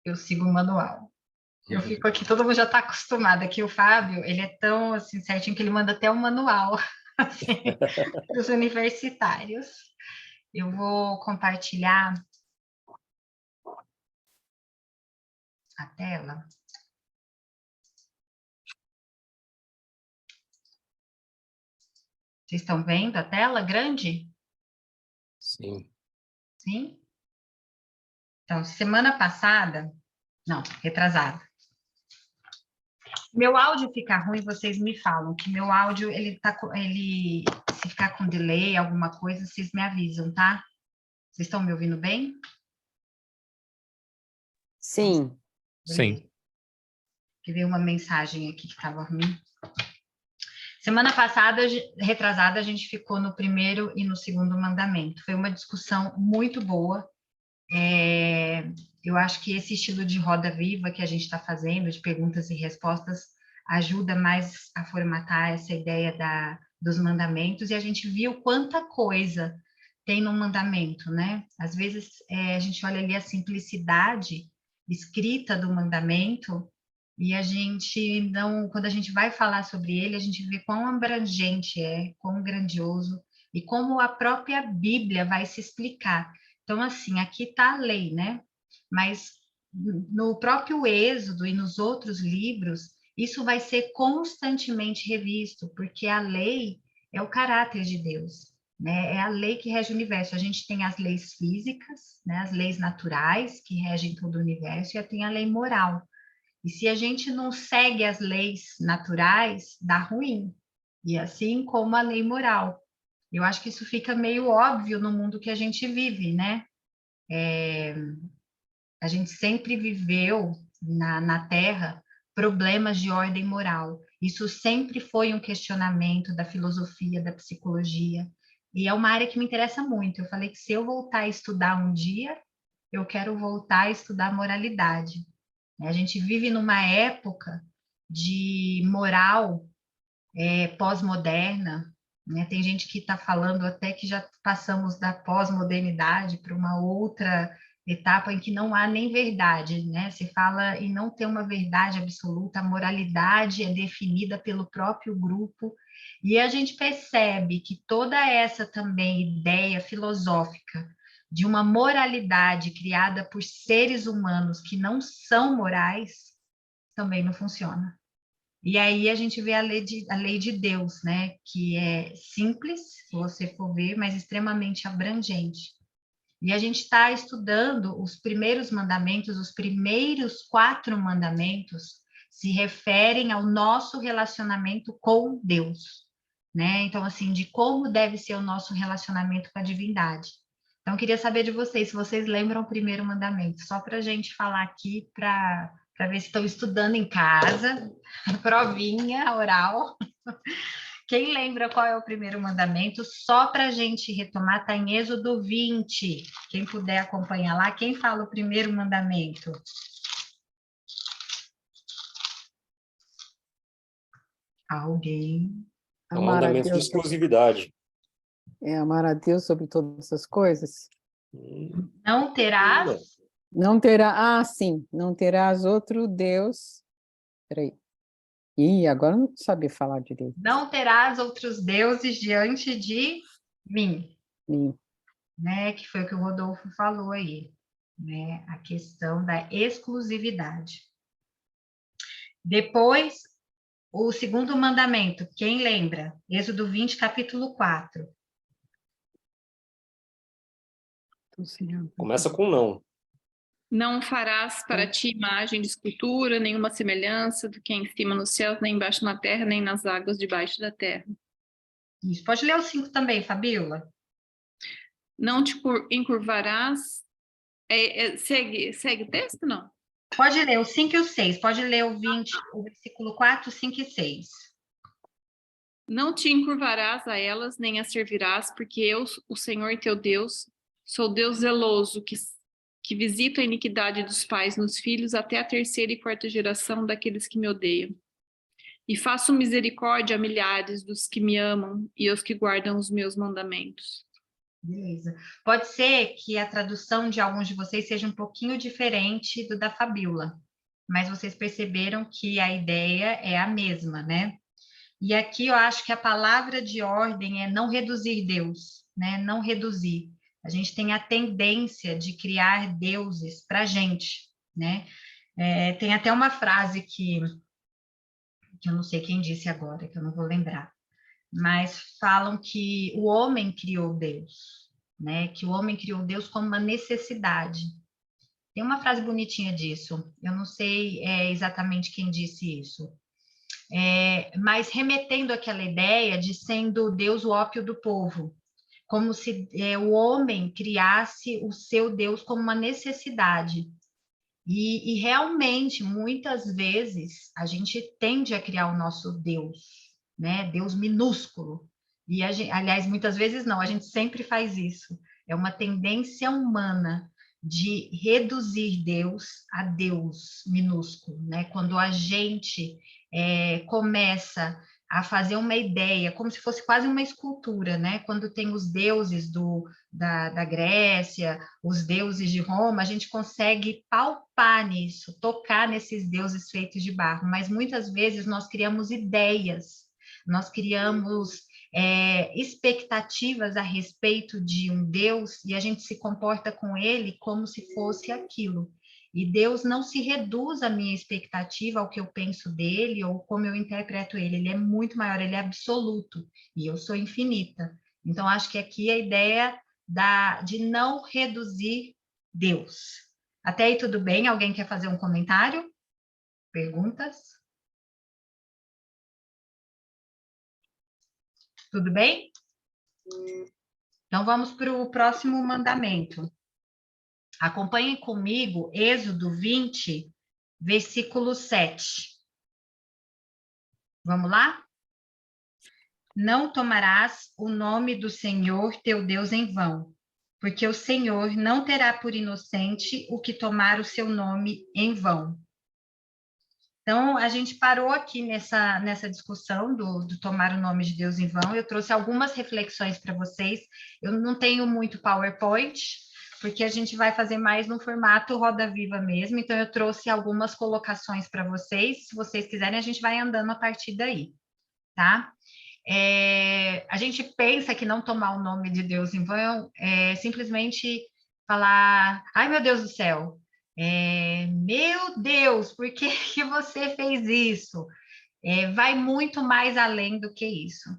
eu sigo o manual. Eu fico aqui, todo mundo já está acostumado. Aqui o Fábio, ele é tão assim, certinho que ele manda até o manual assim, para os universitários. Eu vou compartilhar a tela. Vocês estão vendo a tela grande? Sim. Sim? Então, semana passada, não, retrasada. Meu áudio fica ruim, vocês me falam que meu áudio, se ficar com delay, alguma coisa, vocês me avisam, tá? Vocês estão me ouvindo bem? Sim. Sim. Que veio uma mensagem aqui que estava ruim. Semana passada, retrasada, a gente ficou no primeiro e no segundo mandamento. Foi uma discussão muito boa. Eu acho que esse estilo de roda viva que a gente está fazendo, de perguntas e respostas, ajuda mais a formatar essa ideia dos mandamentos, e a gente viu quanta coisa tem no mandamento, né? Às vezes a gente olha ali a simplicidade escrita do mandamento, e a gente não, quando a gente vai falar sobre ele, a gente vê quão abrangente quão grandioso, e como a própria Bíblia vai se explicar. Então, assim, aqui está a lei, né? Mas no próprio Êxodo e nos outros livros, isso vai ser constantemente revisto, porque a lei é o caráter de Deus, né? É a lei que rege o universo. A gente tem as leis físicas, né? As leis naturais que regem todo o universo, e tem a lei moral. E se a gente não segue as leis naturais, dá ruim. E assim como a lei moral. Eu acho que isso fica meio óbvio no mundo que a gente vive, né? A gente sempre viveu na Terra problemas de ordem moral. Isso sempre foi um questionamento da filosofia, da psicologia. E é uma área que me interessa muito. Eu falei que se eu voltar a estudar um dia, eu quero voltar a estudar moralidade. A gente vive numa época de moral pós-moderna, né? Tem gente que está falando até que já passamos da pós-modernidade para uma outra etapa em que não há nem verdade, né? Se fala em não ter uma verdade absoluta, a moralidade é definida pelo próprio grupo, e a gente percebe que toda essa também ideia filosófica de uma moralidade criada por seres humanos que não são morais também não funciona. E aí a gente vê a lei de Deus, né? Que é simples, se você for ver, mas extremamente abrangente. E a gente está estudando os primeiros mandamentos, os primeiros 4 mandamentos se referem ao nosso relacionamento com Deus, né? Então, assim, de como deve ser o nosso relacionamento com a divindade. Então, eu queria saber de vocês, se vocês lembram o primeiro mandamento, só para a gente falar aqui, para ver se estão estudando em casa, provinha oral. Quem lembra qual é o primeiro mandamento? Só para a gente retomar, está em Êxodo 20. Quem puder acompanhar lá, quem fala o primeiro mandamento? Alguém? É um Amar a mandamento de Deus, exclusividade. amar a Deus sobre todas essas coisas. Não terás? Não terá, sim, não terás outro Deus. Peraí. Ih, agora eu não sabia falar direito. Não terás outros deuses diante de mim. Sim. Né? Que foi o que o Rodolfo falou aí, né? A questão da exclusividade. Depois, o segundo mandamento, quem lembra? Êxodo 20, capítulo 4. Começa com não. Não farás para ti imagem de escultura, nenhuma semelhança do que é em cima nos céus, nem embaixo na terra, nem nas águas debaixo da terra. Isso. Pode ler o 5 também, Fabíola? Não te encurvarás. Segue o texto, não? Pode ler o 5 e o 6. Pode ler o 20, o versículo 4, 5 e 6. Não te encurvarás a elas, nem as servirás, porque eu, o Senhor teu Deus, sou Deus zeloso, que visita a iniquidade dos pais nos filhos até a 3ª e 4ª geração daqueles que me odeiam. E faço misericórdia a milhares dos que me amam e aos que guardam os meus mandamentos. Beleza. Pode ser que a tradução de alguns de vocês seja um pouquinho diferente do da Fabíola, mas vocês perceberam que a ideia é a mesma, né? E aqui eu acho que a palavra de ordem é não reduzir Deus, né? Não reduzir. A gente tem a tendência de criar deuses para a gente, né? Tem até uma frase que eu não sei quem disse agora, que eu não vou lembrar, mas falam que o homem criou Deus, né? Que o homem criou Deus como uma necessidade. Tem uma frase bonitinha disso, eu não sei exatamente quem disse isso, mas remetendo àquela ideia de sendo Deus o ópio do povo, como se o homem criasse o seu Deus como uma necessidade. E realmente, muitas vezes, a gente tende a criar o nosso Deus, né? Deus minúsculo. E, aliás, muitas vezes não, a gente sempre faz isso. É uma tendência humana de reduzir Deus a Deus minúsculo, né? Quando a gente começa a fazer uma ideia, como se fosse quase uma escultura, né? Quando tem os deuses da Grécia, os deuses de Roma, a gente consegue palpar nisso, tocar nesses deuses feitos de barro, mas muitas vezes nós criamos ideias, nós criamos expectativas a respeito de um Deus e a gente se comporta com ele como se fosse aquilo. E Deus não se reduz à minha expectativa, ao que eu penso dele ou como eu interpreto ele. Ele é muito maior, ele é absoluto e eu sou infinita. Então, acho que aqui a ideia de não reduzir Deus. Até aí tudo bem? Alguém quer fazer um comentário? Perguntas? Tudo bem? Então vamos para o próximo mandamento. Acompanhem comigo Êxodo 20, versículo 7. Vamos lá? Não tomarás o nome do Senhor teu Deus em vão, porque o Senhor não terá por inocente o que tomar o seu nome em vão. Então, a gente parou aqui nessa discussão do tomar o nome de Deus em vão. Eu trouxe algumas reflexões para vocês. Eu não tenho muito PowerPoint, porque a gente vai fazer mais no formato Roda Viva mesmo. Então, eu trouxe algumas colocações para vocês. Se vocês quiserem, a gente vai andando a partir daí, tá? A gente pensa que não tomar o nome de Deus em vão é simplesmente falar, ai meu Deus do céu, meu Deus, por que que você fez isso? Vai muito mais além do que isso.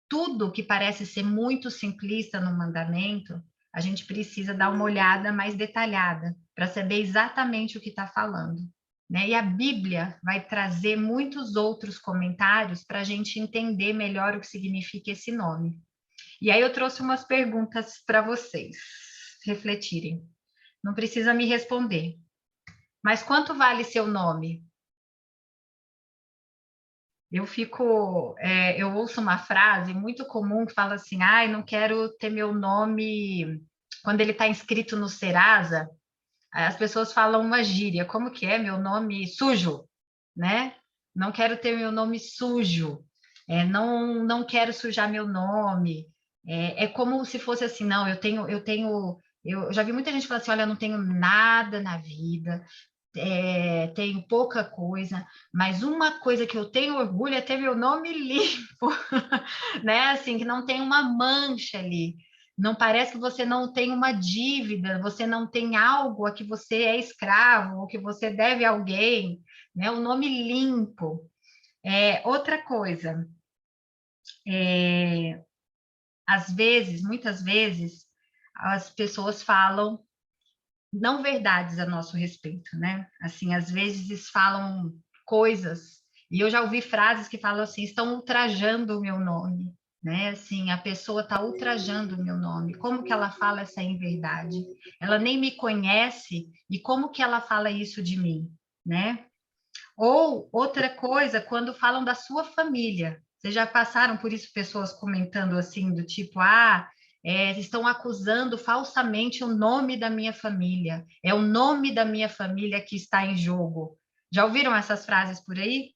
Tudo que parece ser muito simplista no mandamento, a gente precisa dar uma olhada mais detalhada para saber exatamente o que está falando. Né? E a Bíblia vai trazer muitos outros comentários para a gente entender melhor o que significa esse nome. E aí eu trouxe umas perguntas para vocês refletirem. Não precisa me responder. Mas quanto vale seu nome? Eu ouço uma frase muito comum que fala assim, não quero ter meu nome, quando ele está inscrito no Serasa, as pessoas falam uma gíria, como que é? Meu nome sujo, né? Não quero ter meu nome sujo, não quero sujar meu nome. É como se fosse assim, não, eu já vi muita gente falar assim, olha, eu não tenho nada na vida, tenho pouca coisa, mas uma coisa que eu tenho orgulho é ter meu nome limpo, né? Assim, que não tem uma mancha ali. Não parece que você não tem uma dívida, você não tem algo a que você é escravo, ou que você deve a alguém, né? O nome limpo. Outra coisa, às vezes, muitas vezes, as pessoas falam não verdades a nosso respeito, né? Assim, às vezes falam coisas, e eu já ouvi frases que falam assim, estão ultrajando o meu nome, né? Assim, a pessoa está ultrajando o meu nome. Como que ela fala essa inverdade? Ela nem me conhece, e como que ela fala isso de mim, né? Ou outra coisa, quando falam da sua família. Vocês já passaram por isso, pessoas comentando assim, do tipo, estão acusando falsamente o nome da minha família. É o nome da minha família que está em jogo. Já ouviram essas frases por aí?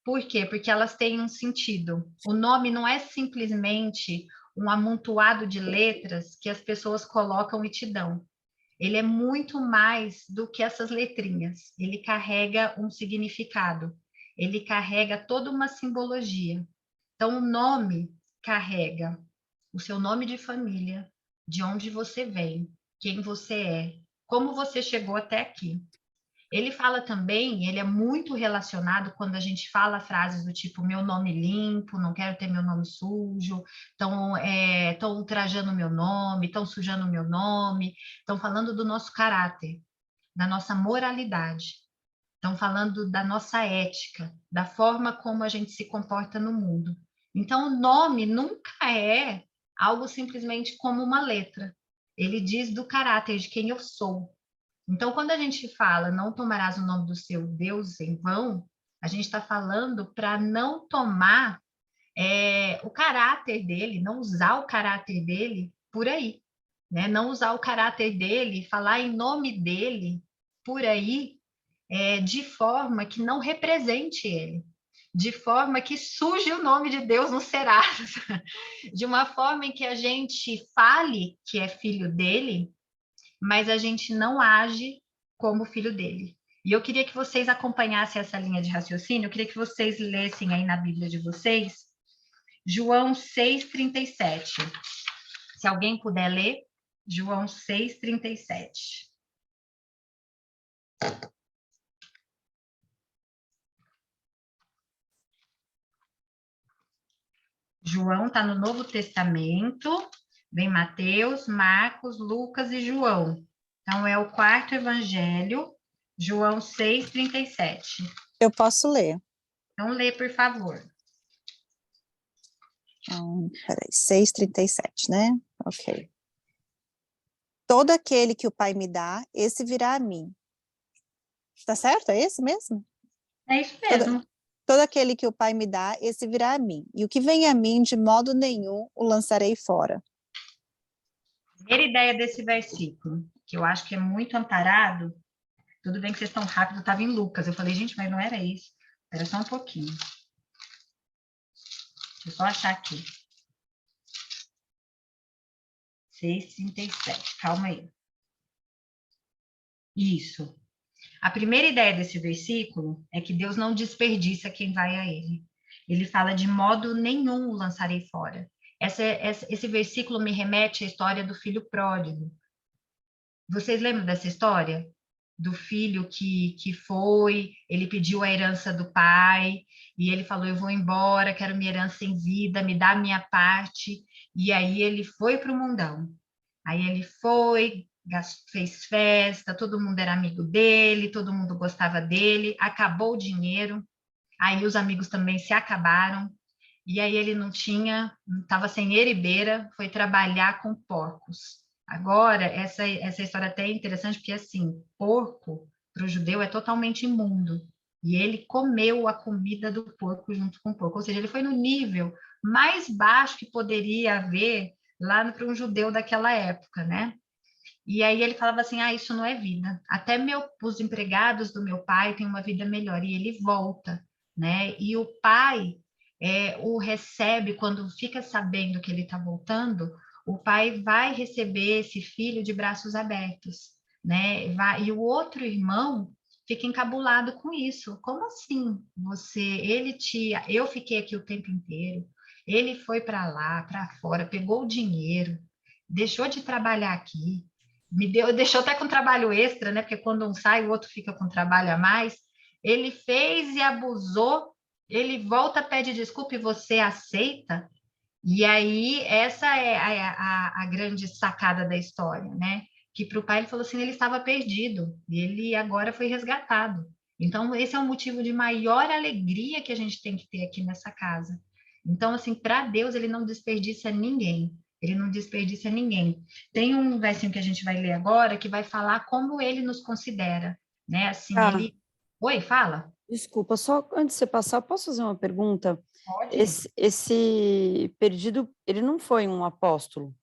Por quê? Porque elas têm um sentido. O nome não é simplesmente um amontoado de letras que as pessoas colocam e te dão. Ele é muito mais do que essas letrinhas. Ele carrega um significado. Ele carrega toda uma simbologia. Então, o nome carrega o seu nome de família, de onde você vem, quem você é, como você chegou até aqui. Ele fala também, ele é muito relacionado quando a gente fala frases do tipo meu nome limpo, não quero ter meu nome sujo, estão ultrajando meu nome, estão sujando meu nome, estão falando do nosso caráter, da nossa moralidade, estão falando da nossa ética, da forma como a gente se comporta no mundo. Então, o nome nunca é algo simplesmente como uma letra. Ele diz do caráter, de quem eu sou. Então, quando a gente fala não tomarás o nome do seu Deus em vão, a gente está falando para não tomar o caráter dele, não usar o caráter dele por aí, né? Não usar o caráter dele, falar em nome dele por aí, de forma que não represente ele, de forma que suje o nome de Deus no Serasa, de uma forma em que a gente fale que é filho dele, mas a gente não age como filho dele. E eu queria que vocês acompanhassem essa linha de raciocínio, eu queria que vocês lessem aí na Bíblia de vocês, João 6,37. Se alguém puder ler, João 6,37. João está no Novo Testamento, vem Mateus, Marcos, Lucas e João. Então, é o quarto evangelho, João 6,37. Eu posso ler. Então, lê, por favor. Peraí, 6,37, né? Ok. Todo aquele que o Pai me dá, esse virá a mim. Tá certo? É esse mesmo? É isso mesmo. Todo aquele que o Pai me dá, esse virá a mim. E o que vem a mim, de modo nenhum, o lançarei fora. Primeira ideia desse versículo, que eu acho que é muito amparado, tudo bem que vocês estão rápido, estava em Lucas. Eu falei, gente, mas não era isso. Era só um pouquinho. Deixa eu só achar aqui. 6,37. Calma aí. Isso. A primeira ideia desse versículo é que Deus não desperdiça quem vai a Ele. Ele fala de modo nenhum o lançarei fora. Esse versículo me remete à história do filho pródigo. Vocês lembram dessa história? Do filho que ele pediu a herança do pai, e ele falou, eu vou embora, quero minha herança em vida, me dá a minha parte, e aí ele foi para o mundão. Aí ele foi, fez festa, todo mundo era amigo dele, todo mundo gostava dele, acabou o dinheiro, aí os amigos também se acabaram, e aí ele estava sem eribeira, foi trabalhar com porcos. Agora, essa história até é interessante, porque, assim, porco, para o judeu, é totalmente imundo. E ele comeu a comida do porco junto com o porco. Ou seja, ele foi no nível mais baixo que poderia haver lá para um judeu daquela época, né? E aí ele falava assim, isso não é vida. Até os empregados do meu pai têm uma vida melhor. E ele volta, né? E o pai o recebe quando fica sabendo que ele está voltando, o pai vai receber esse filho de braços abertos, né? E o outro irmão fica encabulado com isso. Como assim? Eu fiquei aqui o tempo inteiro. Ele foi para lá, para fora, pegou o dinheiro, deixou de trabalhar aqui, deixou até com trabalho extra, né? Porque quando um sai, o outro fica com trabalho a mais. Ele fez e abusou. Ele volta, pede desculpa e você aceita? E aí, essa é a grande sacada da história, né? Que para o pai ele falou assim, ele estava perdido, e ele agora foi resgatado. Então, esse é um motivo de maior alegria que a gente tem que ter aqui nessa casa. Então, assim, para Deus, ele não desperdiça ninguém. Ele não desperdiça ninguém. Tem um versinho que a gente vai ler agora, que vai falar como ele nos considera, né? Assim, ele... Oi, fala. Desculpa, só antes de você passar, posso fazer uma pergunta? Pode. Esse perdido, ele não foi um apóstolo?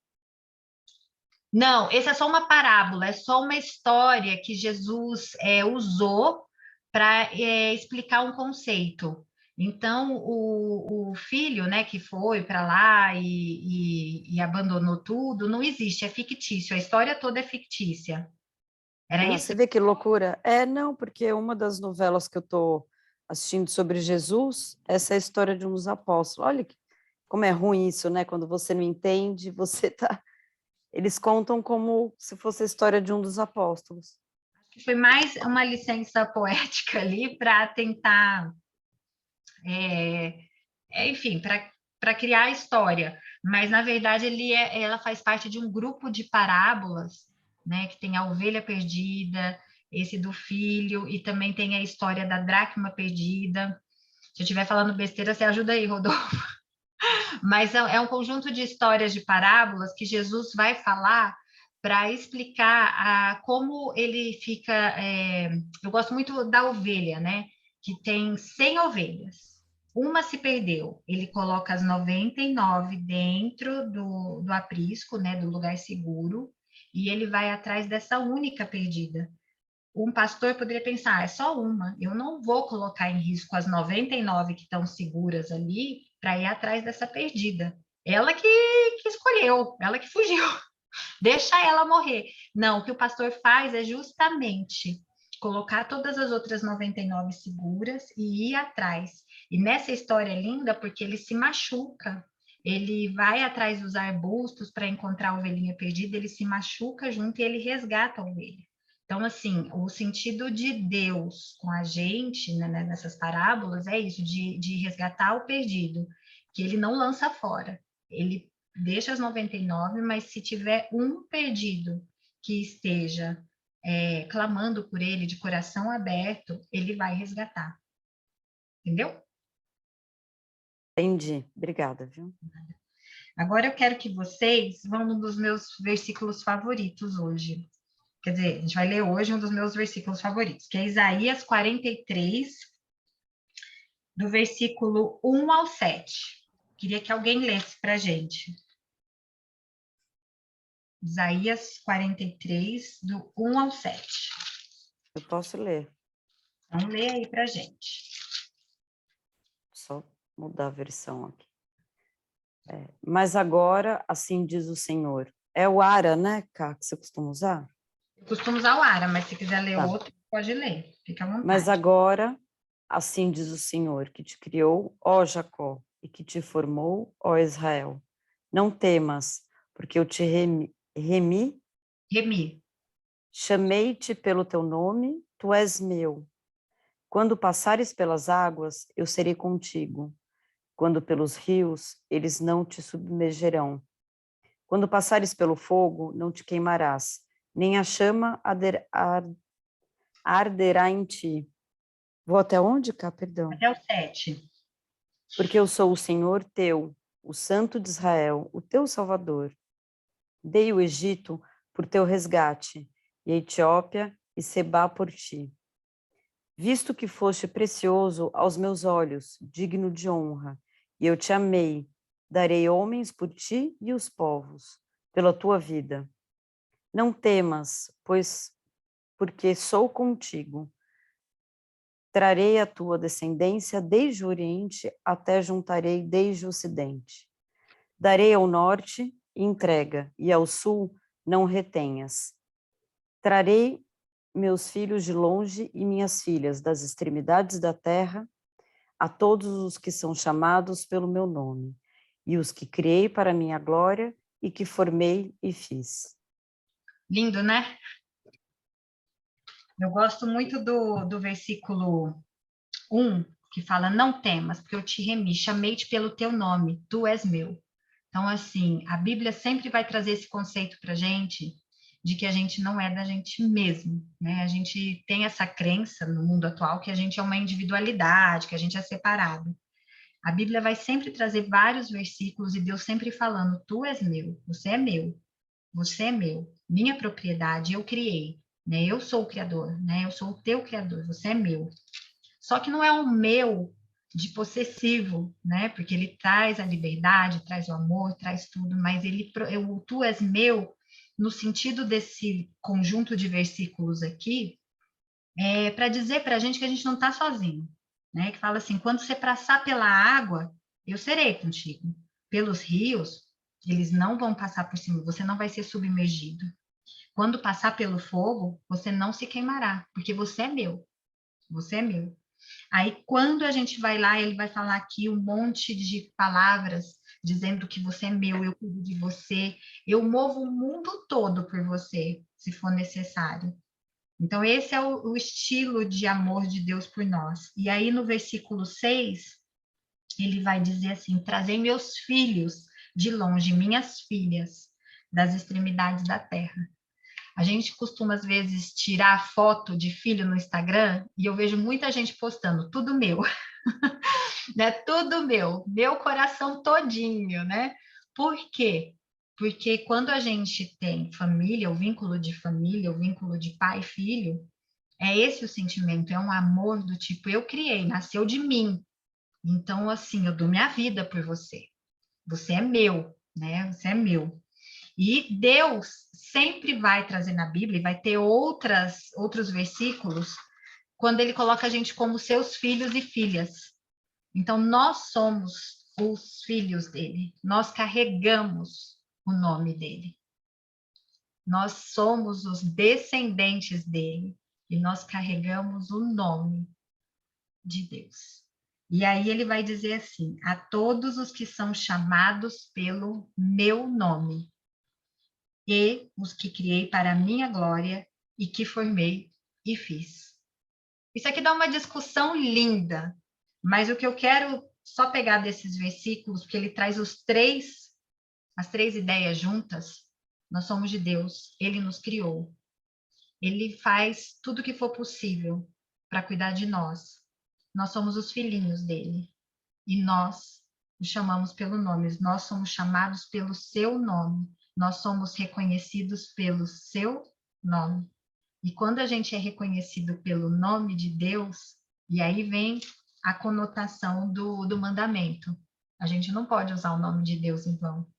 Não, essa é só uma parábola, é só uma história que Jesus usou para explicar um conceito. Então, o filho, né, que foi para lá e abandonou tudo, não existe, é fictício, a história toda é fictícia. Era isso? Você vê que loucura? Não, porque uma das novelas que eu estou assistindo sobre Jesus, essa é a história de um dos apóstolos. Olha como é ruim isso, né? Quando você não entende, você tá... Eles contam como se fosse a história de um dos apóstolos. Foi mais uma licença poética ali para tentar, enfim, para criar a história. Mas, na verdade, ela faz parte de um grupo de parábolas, né? Que tem a ovelha perdida, esse do filho, e também tem a história da dracma perdida. Se eu estiver falando besteira, você ajuda aí, Rodolfo. Mas é um conjunto de histórias de parábolas que Jesus vai falar para explicar como ele fica. Eu gosto muito da ovelha, né? Que tem 100 ovelhas. Uma se perdeu. Ele coloca as 99 dentro do aprisco, né? Do lugar seguro. E ele vai atrás dessa única perdida. Um pastor poderia pensar, é só uma, eu não vou colocar em risco as 99 que estão seguras ali para ir atrás dessa perdida. Ela que escolheu, ela que fugiu, deixa ela morrer. Não, o que o pastor faz é justamente colocar todas as outras 99 seguras e ir atrás. E nessa história é linda porque ele se machuca, ele vai atrás dos arbustos para encontrar a ovelhinha perdida, ele se machuca junto e ele resgata a ovelha. Então, assim, o sentido de Deus com a gente, né, nessas parábolas, é isso, de resgatar o perdido, que ele não lança fora. Ele deixa as 99, mas se tiver um perdido que esteja clamando por ele de coração aberto, ele vai resgatar. Entendeu? Entendi. Obrigada, viu? Agora eu quero que vocês vão num dos meus versículos favoritos hoje. Quer dizer, a gente vai ler hoje um dos meus versículos favoritos, que é Isaías 43, do versículo 1 ao 7. Queria que alguém lesse para a gente. Isaías 43, do 1 ao 7. Eu posso ler. Então, lê aí para a gente. Só mudar a versão aqui. Mas agora, assim diz o Senhor. É o Ara, né, Cá, que você costuma usar? Eu costumo usar o Ara, mas se quiser ler Tá. outro, pode ler. Fica à vontade. Mas agora, assim diz o Senhor, que te criou, ó Jacó, e que te formou, ó Israel. Não temas, porque eu te remi, chamei-te pelo teu nome, tu és meu. Quando passares pelas águas, eu serei contigo. Quando pelos rios, eles não te submergerão. Quando passares pelo fogo, não te queimarás, nem a chama arderá em ti. Vou até onde, Cá? Perdão. Até o 7. Porque eu sou o Senhor teu, o Santo de Israel, o teu Salvador. Dei o Egito por teu resgate, e a Etiópia e Sebá por ti. Visto que foste precioso aos meus olhos, digno de honra, e eu te amei, darei homens por ti e os povos, pela tua vida. Não temas, porque sou contigo. Trarei a tua descendência desde o Oriente até juntarei desde o Ocidente. Darei ao norte e entrega, e ao sul não retenhas. Trarei meus filhos de longe e minhas filhas das extremidades da terra, a todos os que são chamados pelo meu nome, e os que criei para minha glória e que formei e fiz. Lindo, né? Eu gosto muito do versículo 1, que fala, não temas, porque eu te remi, chamei-te pelo teu nome, tu és meu. Então, assim, a Bíblia sempre vai trazer esse conceito para a gente, de que a gente não é da gente mesmo, né? A gente tem essa crença no mundo atual que a gente é uma individualidade, que a gente é separado. A Bíblia vai sempre trazer vários versículos e Deus sempre falando, tu és meu, você é meu, você é meu, minha propriedade, eu criei, né? Eu sou o Criador, né? Eu sou o teu Criador, você é meu. Só que não é um meu de possessivo, né? Porque ele traz a liberdade, traz o amor, traz tudo, mas o tu és meu, no sentido desse conjunto de versículos aqui, para dizer para a gente que a gente não está sozinho, né? Que fala assim, quando você passar pela água, eu serei contigo. Pelos rios, eles não vão passar por cima, você não vai ser submergido. Quando passar pelo fogo, você não se queimará, porque você é meu. Você é meu. Aí, quando a gente vai lá, ele vai falar aqui um monte de palavras, dizendo que você é meu, eu cuido de você, eu movo o mundo todo por você, se for necessário. Então, esse é o estilo de amor de Deus por nós. E aí, no versículo 6, ele vai dizer assim: trazei meus filhos de longe, minhas filhas, das extremidades da terra. A gente costuma, às vezes, tirar foto de filho no Instagram e eu vejo muita gente postando, tudo meu, né? Tudo meu coração todinho, né? Por quê? Porque quando a gente tem família, o vínculo de família, o vínculo de pai e filho, é esse o sentimento, é um amor do tipo, eu criei, nasceu de mim. Então, assim, eu dou minha vida por você. Você é meu, né? Você é meu. E Deus sempre vai trazer na Bíblia, e vai ter outros versículos, quando ele coloca a gente como seus filhos e filhas. Então, nós somos os filhos dele, nós carregamos o nome dele. Nós somos os descendentes dele e nós carregamos o nome de Deus. E aí ele vai dizer assim: a todos os que são chamados pelo meu nome, e os que criei para a minha glória e que formei e fiz. Isso aqui dá uma discussão linda, mas o que eu quero só pegar desses versículos, porque ele traz as três ideias juntas. Nós somos de Deus, ele nos criou. Ele faz tudo o que for possível para cuidar de nós. Nós somos os filhinhos dele. E nós o chamamos pelo nome. Nós somos chamados pelo seu nome. Nós somos reconhecidos pelo seu nome. E quando a gente é reconhecido pelo nome de Deus, e aí vem a conotação do mandamento. A gente não pode usar o nome de Deus em vão,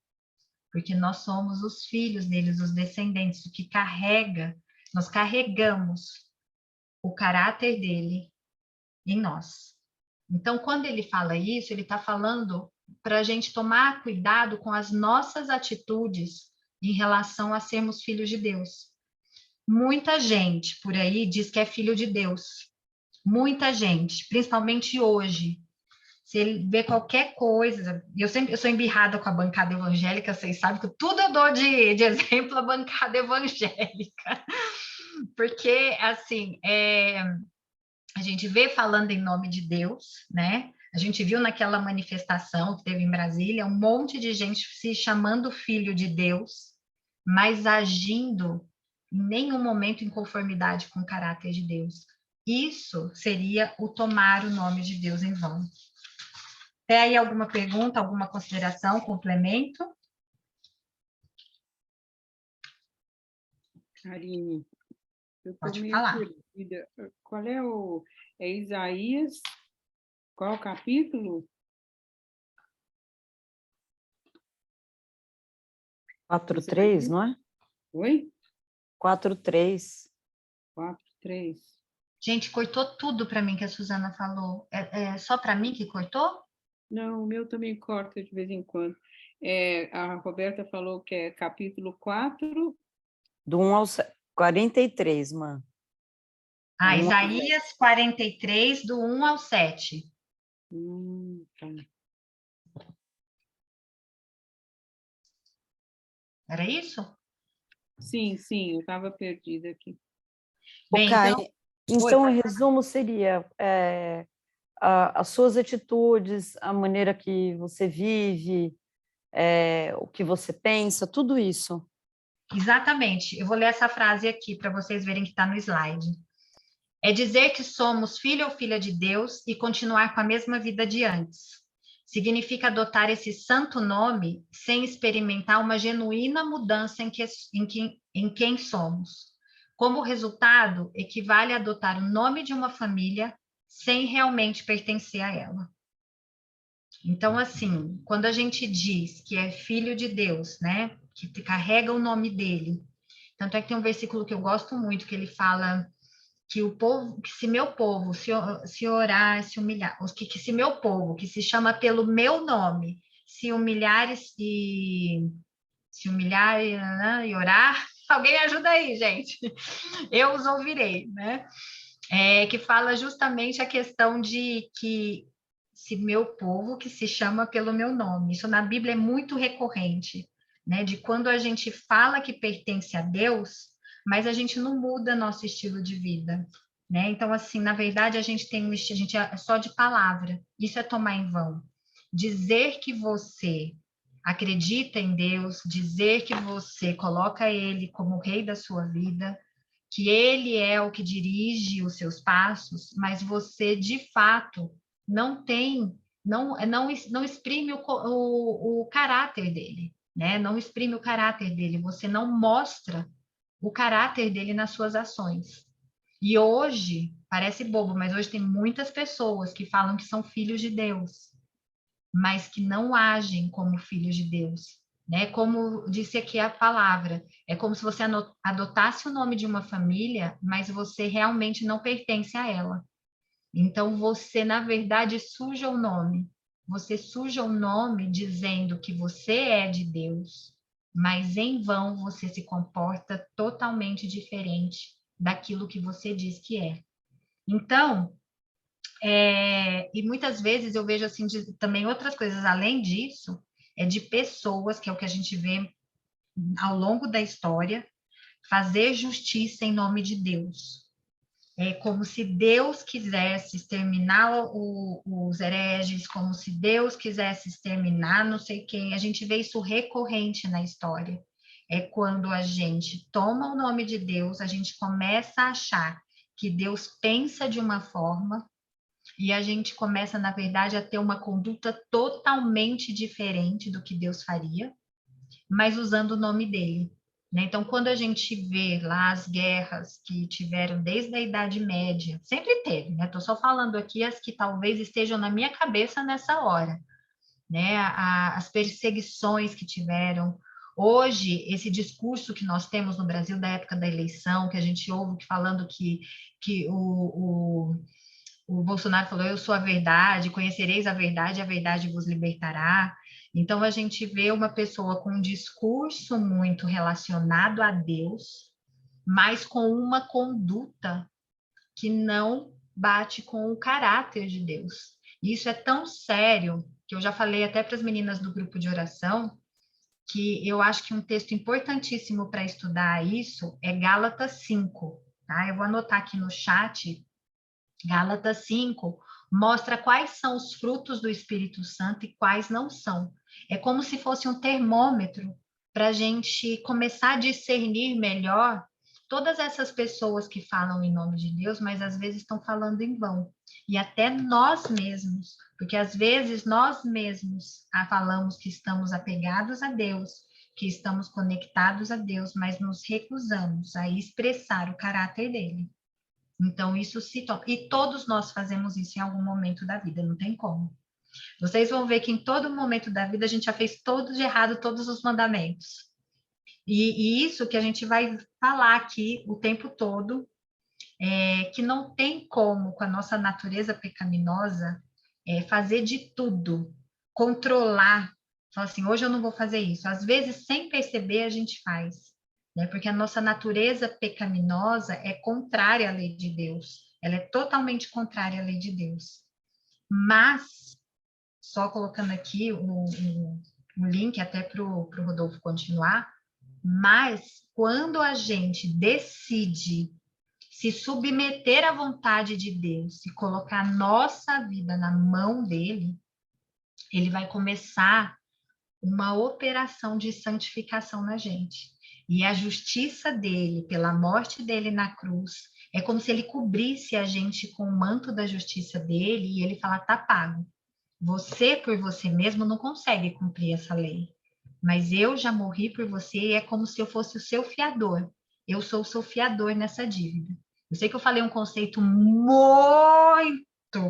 porque nós somos os filhos deles, os descendentes, o que carrega, nós carregamos o caráter dele em nós. Então, quando ele fala isso, ele está falando para a gente tomar cuidado com as nossas atitudes em relação a sermos filhos de Deus. Muita gente por aí diz que é filho de Deus. Muita gente, principalmente hoje. Se ele vê qualquer coisa, eu sou embirrada com a bancada evangélica, vocês sabem que tudo eu dou de exemplo a bancada evangélica. Porque, assim, a gente vê falando em nome de Deus, né? A gente viu naquela manifestação que teve em Brasília, um monte de gente se chamando filho de Deus, mas agindo em nenhum momento em conformidade com o caráter de Deus. Isso seria o tomar o nome de Deus em vão. Tem aí alguma pergunta, alguma consideração, complemento? Karine, eu estou Pode meio falar. perdida. Qual é o... É Isaías? Qual o capítulo? 4:3, não é? Oi? 4:3. 4:3. Gente, cortou tudo para mim que a Suzana falou. É só para mim que cortou? Não, o meu também corta de vez em quando. A Roberta falou que é capítulo 4. Do 1 ao 43, mano. Ah, 1 ao Isaías 43, do 1 ao 7. Tá. Era isso? Sim, eu estava perdida aqui. Bem, então, em resumo, seria as suas atitudes, a maneira que você vive, o que você pensa, tudo isso. exatamente. Eu vou ler essa frase aqui para vocês verem que está no slide. É dizer que somos filho ou filha de Deus e continuar com a mesma vida de antes. Significa adotar esse santo nome sem experimentar uma genuína mudança em quem somos. Como resultado, equivale a adotar o nome de uma família sem realmente pertencer a ela. Então, assim, quando a gente diz que é filho de Deus, né, que carrega o nome dele, tanto é que tem um versículo que eu gosto muito, que ele fala que o povo, que se meu povo se orar, se humilhar, que se meu povo, que se chama pelo meu nome, se humilhar e orar, alguém ajuda aí, gente. Eu os ouvirei, né? Que fala justamente a questão de que se meu povo, que se chama pelo meu nome. Isso na Bíblia é muito recorrente, né? De quando a gente fala que pertence a Deus, mas a gente não muda nosso estilo de vida, né? Então, assim, na verdade, a gente é só de palavra. Isso é tomar em vão. Dizer que você acredita em Deus, dizer que você coloca Ele como o rei da sua vida, que Ele é o que dirige os seus passos, mas você, de fato, não exprime o caráter dele, né? Não exprime o caráter dele, você não mostra o caráter dele nas suas ações. E hoje, parece bobo, mas hoje tem muitas pessoas que falam que são filhos de Deus, mas que não agem como filhos de Deus, né? Como disse aqui a palavra, é como se você adotasse o nome de uma família, mas você realmente não pertence a ela. Então você, na verdade, suja o nome. Você suja o nome dizendo que você é de Deus, mas em vão você se comporta totalmente diferente daquilo que você diz que é. Então, e muitas vezes eu vejo assim também outras coisas além disso, de pessoas, que é o que a gente vê ao longo da história, fazer justiça em nome de Deus. É como se Deus quisesse exterminar os hereges, como se Deus quisesse exterminar não sei quem. A gente vê isso recorrente na história. É quando a gente toma o nome de Deus, a gente começa a achar que Deus pensa de uma forma, e a gente começa, na verdade, a ter uma conduta totalmente diferente do que Deus faria, mas usando o nome dele, né? Então, quando a gente vê lá as guerras que tiveram desde a Idade Média, sempre teve, né? Estou só falando aqui as que talvez estejam na minha cabeça nessa hora, né? As perseguições que tiveram. Hoje, esse discurso que nós temos no Brasil da época da eleição, que a gente ouve falando que o Bolsonaro falou: eu sou a verdade, conhecereis a verdade vos libertará. Então, a gente vê uma pessoa com um discurso muito relacionado a Deus, mas com uma conduta que não bate com o caráter de Deus. E isso é tão sério que eu já falei até para as meninas do grupo de oração, que eu acho que um texto importantíssimo para estudar isso é Gálatas 5, tá? Eu vou anotar aqui no chat. Gálatas 5 mostra quais são os frutos do Espírito Santo e quais não são. É como se fosse um termômetro para a gente começar a discernir melhor todas essas pessoas que falam em nome de Deus, mas às vezes estão falando em vão. E até nós mesmos, porque às vezes nós mesmos falamos que estamos apegados a Deus, que estamos conectados a Deus, mas nos recusamos a expressar o caráter dele. Então, isso se torna. E todos nós fazemos isso em algum momento da vida, não tem como. Vocês vão ver que em todo momento da vida a gente já fez tudo de errado, todos os mandamentos. E isso que a gente vai falar aqui o tempo todo, que não tem como, com a nossa natureza pecaminosa, fazer de tudo, controlar. Falar assim, hoje eu não vou fazer isso. Às vezes, sem perceber, a gente faz. Né? Porque a nossa natureza pecaminosa é contrária à lei de Deus. Ela é totalmente contrária à lei de Deus. Mas, só colocando aqui o link até para o Rodolfo continuar, mas quando a gente decide se submeter à vontade de Deus e colocar a nossa vida na mão dele, ele vai começar uma operação de santificação na gente. E a justiça dele, pela morte dele na cruz, é como se ele cobrisse a gente com o manto da justiça dele e ele falar: tá pago. Você, por você mesmo, não consegue cumprir essa lei. Mas eu já morri por você e é como se eu fosse o seu fiador. Eu sou o seu fiador nessa dívida. Eu sei que eu falei um conceito muito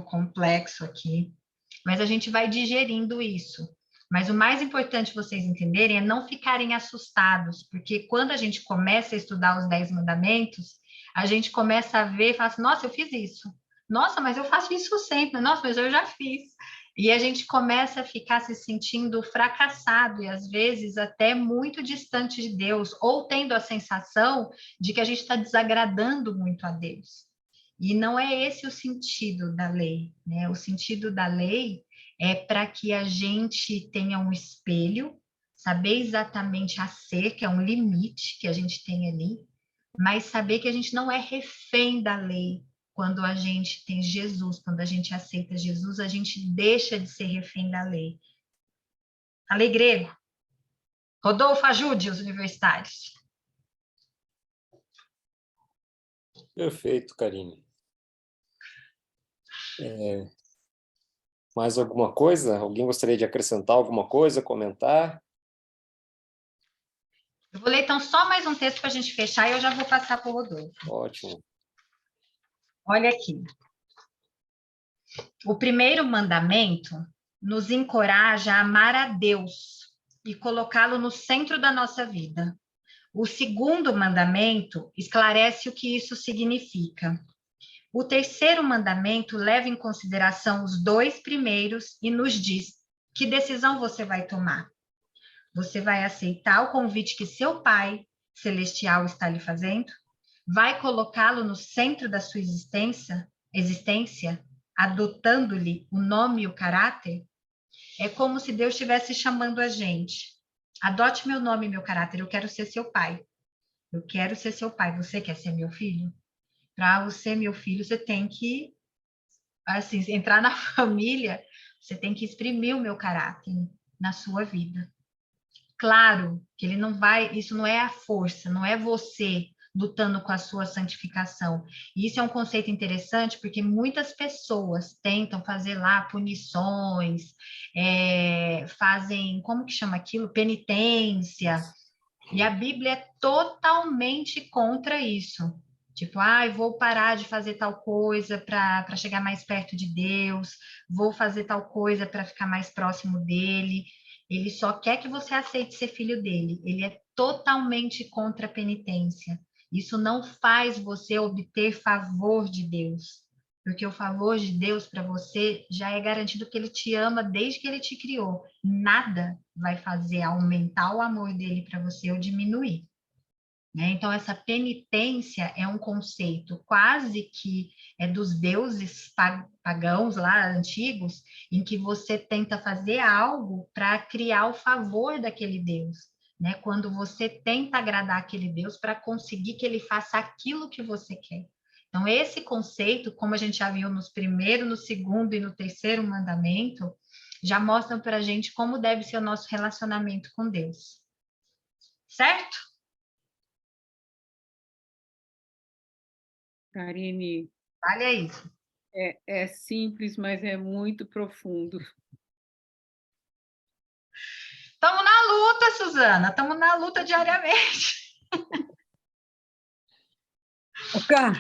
complexo aqui, mas a gente vai digerindo isso. Mas o mais importante vocês entenderem é não ficarem assustados, porque quando a gente começa a estudar os 10 mandamentos, a gente começa a ver e fala assim, nossa, eu fiz isso. Nossa, mas eu faço isso sempre. Nossa, mas eu já fiz. E a gente começa a ficar se sentindo fracassado e às vezes até muito distante de Deus, ou tendo a sensação de que a gente está desagradando muito a Deus. E não é esse o sentido da lei, né? O sentido da lei é para que a gente tenha um espelho, saber exatamente a ser, que é um limite que a gente tem ali, mas saber que a gente não é refém da lei. Quando a gente tem Jesus, quando a gente aceita Jesus, a gente deixa de ser refém da lei. Falei grego. Rodolfo, ajude os universitários. Perfeito, Karine. Mais alguma coisa? Alguém gostaria de acrescentar alguma coisa, comentar? Eu vou ler então só mais um texto para a gente fechar e eu já vou passar para o Rodolfo. Ótimo. Olha aqui. O primeiro mandamento nos encoraja a amar a Deus e colocá-lo no centro da nossa vida. O segundo mandamento esclarece o que isso significa. O terceiro mandamento leva em consideração os 2 primeiros e nos diz que decisão você vai tomar. Você vai aceitar o convite que seu Pai Celestial está lhe fazendo? Vai colocá-lo no centro da sua existência, adotando-lhe o nome e o caráter? É como se Deus estivesse chamando a gente. Adote meu nome e meu caráter, eu quero ser seu pai. Eu quero ser seu pai. Você quer ser meu filho? Para ser meu filho, você tem que, assim, entrar na família, você tem que exprimir o meu caráter na sua vida. Claro que ele não vai, isso não é a força, não é você lutando com a sua santificação. E isso é um conceito interessante porque muitas pessoas tentam fazer lá punições, fazem, como que chama aquilo? Penitência. E a Bíblia é totalmente contra isso. Tipo, vou parar de fazer tal coisa para chegar mais perto de Deus, vou fazer tal coisa para ficar mais próximo dele. Ele só quer que você aceite ser filho dele. Ele é totalmente contra a penitência. Isso não faz você obter favor de Deus, porque o favor de Deus para você já é garantido que ele te ama desde que ele te criou. Nada vai fazer aumentar o amor dele para você ou diminuir. Né? Então, essa penitência é um conceito quase que dos deuses pagãos lá, antigos, em que você tenta fazer algo para criar o favor daquele Deus. Né? Quando você tenta agradar aquele Deus para conseguir que ele faça aquilo que você quer. Então, esse conceito, como a gente já viu nos primeiro, no segundo e no terceiro mandamento, já mostram para a gente como deve ser o nosso relacionamento com Deus. Certo? Karine, Olha isso. é simples, mas é muito profundo. Estamos na luta, Suzana. Estamos na luta diariamente. Cá,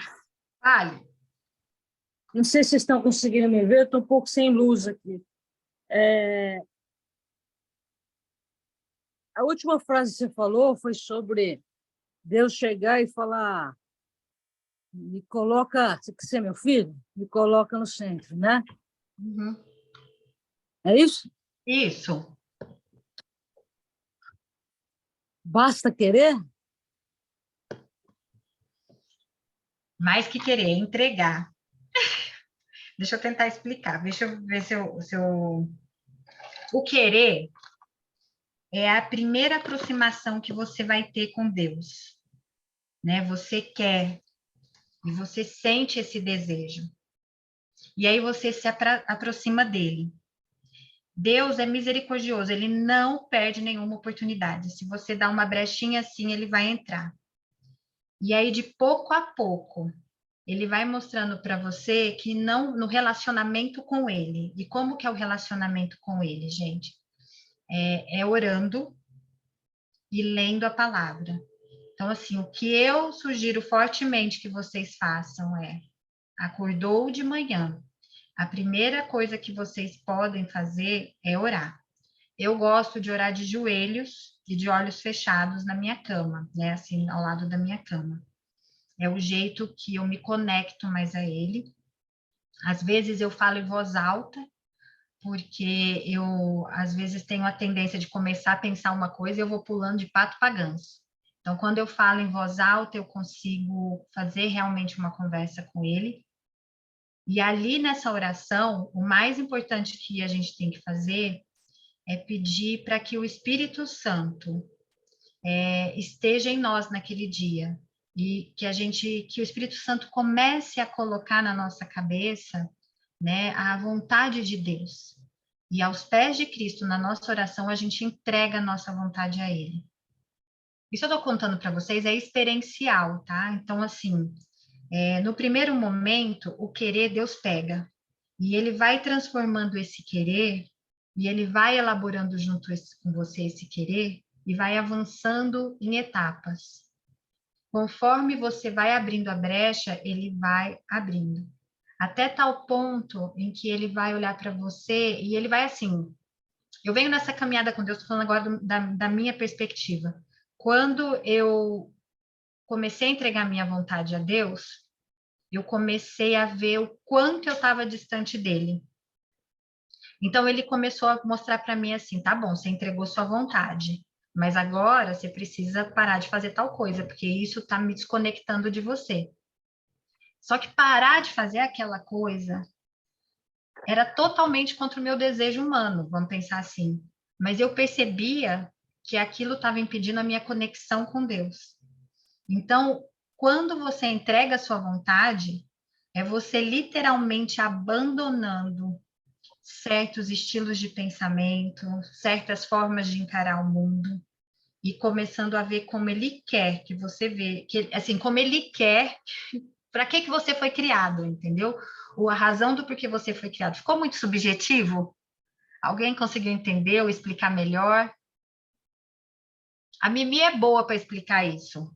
Vale. não sei se vocês estão conseguindo me ver, eu estou um pouco sem luz aqui. A última frase que você falou foi sobre Deus chegar e falar: me coloca, você quer ser meu filho? Me coloca no centro, né? Uhum. É isso? Isso. Basta querer? Mais que querer, entregar. Deixa eu tentar explicar. Deixa eu ver se eu... O querer é a primeira aproximação que você vai ter com Deus. Né? Você quer e você sente esse desejo. E aí você se aproxima dele. Deus é misericordioso, ele não perde nenhuma oportunidade. Se você dá uma brechinha assim, ele vai entrar. E aí, de pouco a pouco, ele vai mostrando para você que não no relacionamento com ele. E como que é o relacionamento com ele, gente? É orando e lendo a palavra. Então, assim, o que eu sugiro fortemente que vocês façam acordou de manhã. A primeira coisa que vocês podem fazer é orar. eu gosto de orar de joelhos e de olhos fechados na minha cama, né? Assim, ao lado da minha cama. É o jeito que eu me conecto mais a ele. Às vezes eu falo em voz alta, porque eu, às vezes, tenho a tendência de começar a pensar uma coisa e eu vou pulando de pato para ganso. Então, quando eu falo em voz alta, eu consigo fazer realmente uma conversa com ele. E ali nessa oração, o mais importante que a gente tem que fazer é pedir para que o Espírito Santo esteja em nós naquele dia e que o Espírito Santo comece a colocar na nossa cabeça, né, a vontade de Deus. E aos pés de Cristo, na nossa oração, a gente entrega a nossa vontade a Ele. Isso eu estou contando para vocês é experiencial, tá? Então, assim, no primeiro momento, o querer Deus pega. E Ele vai transformando esse querer, e Ele vai elaborando junto com você esse querer, e vai avançando em etapas. Conforme você vai abrindo a brecha, Ele vai abrindo. Até tal ponto em que Ele vai olhar para você e Ele vai assim. Eu venho nessa caminhada com Deus, estou falando agora da minha perspectiva. Quando eu comecei a entregar minha vontade a Deus, eu comecei a ver o quanto eu estava distante dele. Então ele começou a mostrar para mim assim, tá bom, você entregou sua vontade, mas agora você precisa parar de fazer tal coisa, porque isso está me desconectando de você. Só que parar de fazer aquela coisa era totalmente contra o meu desejo humano, vamos pensar assim. Mas eu percebia que aquilo estava impedindo a minha conexão com Deus. Então, quando você entrega a sua vontade, é você literalmente abandonando certos estilos de pensamento, certas formas de encarar o mundo e começando a ver como ele quer que você vê, que assim, como ele quer, para que você foi criado, entendeu? Ou a razão do porquê você foi criado. Ficou muito subjetivo? Alguém conseguiu entender ou explicar melhor? A Mimi é boa para explicar isso.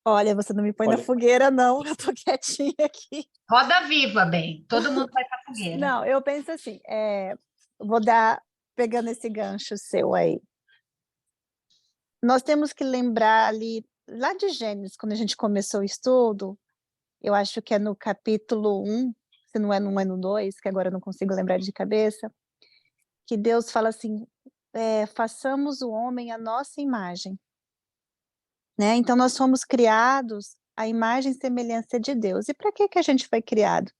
Olha, você não me põe na Olha, fogueira, não. Eu tô quietinha aqui. Roda viva, bem. Todo mundo vai para a fogueira. Não, eu penso assim, pegando esse gancho seu aí. Nós temos que lembrar ali, lá de Gênesis, quando a gente começou o estudo, eu acho que é no capítulo 1, se não é no 1, é no 2, que agora eu não consigo lembrar de cabeça, que Deus fala assim, façamos o homem à nossa imagem. Né? Então, nós fomos criados à imagem e semelhança de Deus. E para que a gente foi criado?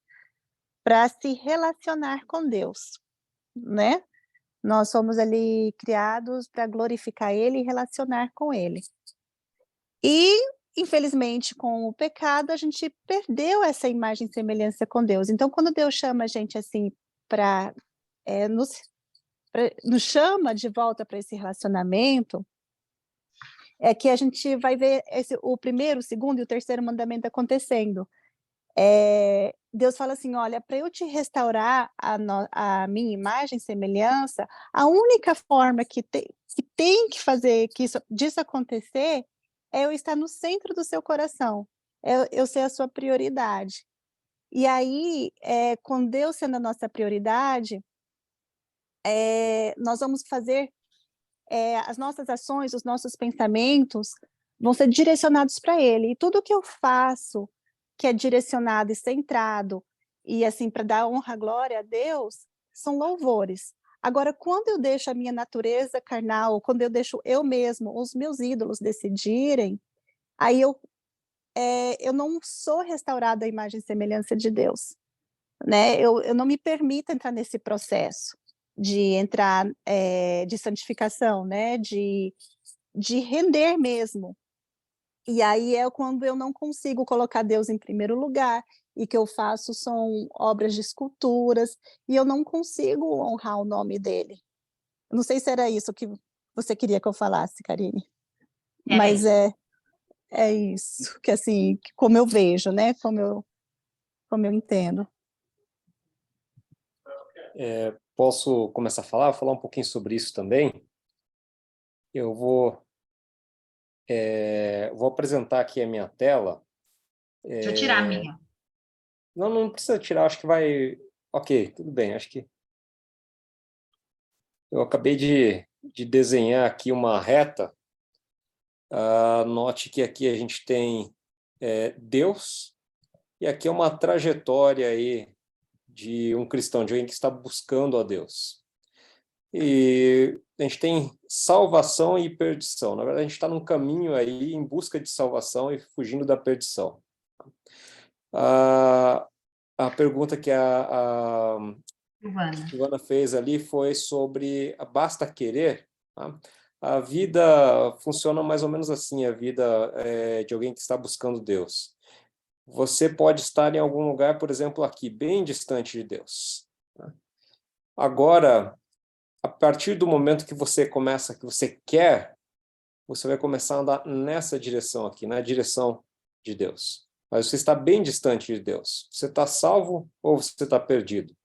Para se relacionar com Deus, né? Nós somos ali criados para glorificar Ele e relacionar com Ele. E, infelizmente, com o pecado, a gente perdeu essa imagem e semelhança com Deus. Então, quando Deus chama a gente assim para nos chama de volta para esse relacionamento, é que a gente vai ver o primeiro, o segundo e o terceiro mandamento acontecendo. Deus fala assim, olha, para eu te restaurar a minha imagem e semelhança, a única forma que tem que fazer disso acontecer é eu estar no centro do seu coração, eu ser a sua prioridade. E aí, com Deus sendo a nossa prioridade, nós vamos fazer as nossas ações, os nossos pensamentos vão ser direcionados para Ele. E tudo que eu faço que é direcionado e centrado, e assim, para dar honra, glória a Deus, são louvores. Agora, quando eu deixo a minha natureza carnal, quando eu deixo eu mesmo, os meus ídolos decidirem, aí eu não sou restaurada à imagem e semelhança de Deus. Né? Eu não me permito entrar nesse processo de entrar, de santificação, né? de render mesmo. E aí é quando eu não consigo colocar Deus em primeiro lugar, e que eu faço são obras de esculturas, e eu não consigo honrar o nome dele. Não sei se era isso que você queria que eu falasse, Karine. Mas é isso, que assim, como eu vejo, né? Como eu entendo. Posso começar a falar um pouquinho sobre isso também? Eu vou apresentar aqui a minha tela. Deixa eu tirar a minha. Não precisa tirar, acho que vai... Ok, tudo bem, acho que Eu acabei de desenhar aqui uma reta. Note que aqui a gente tem Deus, e aqui é uma trajetória aí de um cristão, de alguém que está buscando a Deus. E a gente tem salvação e perdição. Na verdade, a gente está num caminho aí em busca de salvação e fugindo da perdição. A pergunta que a Silvana fez ali foi sobre basta querer. Tá? A vida funciona mais ou menos assim, a vida de alguém que está buscando Deus. Você pode estar em algum lugar, por exemplo, aqui, bem distante de Deus. Tá? Agora, a partir do momento que você começa, que você quer, você vai começar a andar nessa direção aqui, na direção de Deus. Mas você está bem distante de Deus. Você está salvo ou você está perdido?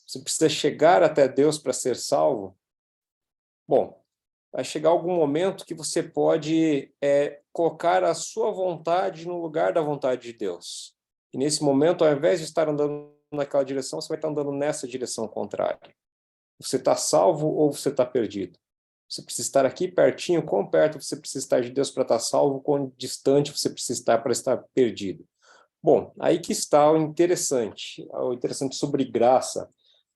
Você precisa chegar até Deus para ser salvo? Bom, vai chegar algum momento que você pode colocar a sua vontade no lugar da vontade de Deus. E nesse momento, ao invés de estar andando naquela direção, você vai estar andando nessa direção contrária. Você está salvo ou você está perdido? Você precisa estar aqui pertinho, quão perto você precisa estar de Deus para estar salvo, quão distante você precisa estar para estar perdido. Bom, aí que está o interessante sobre graça.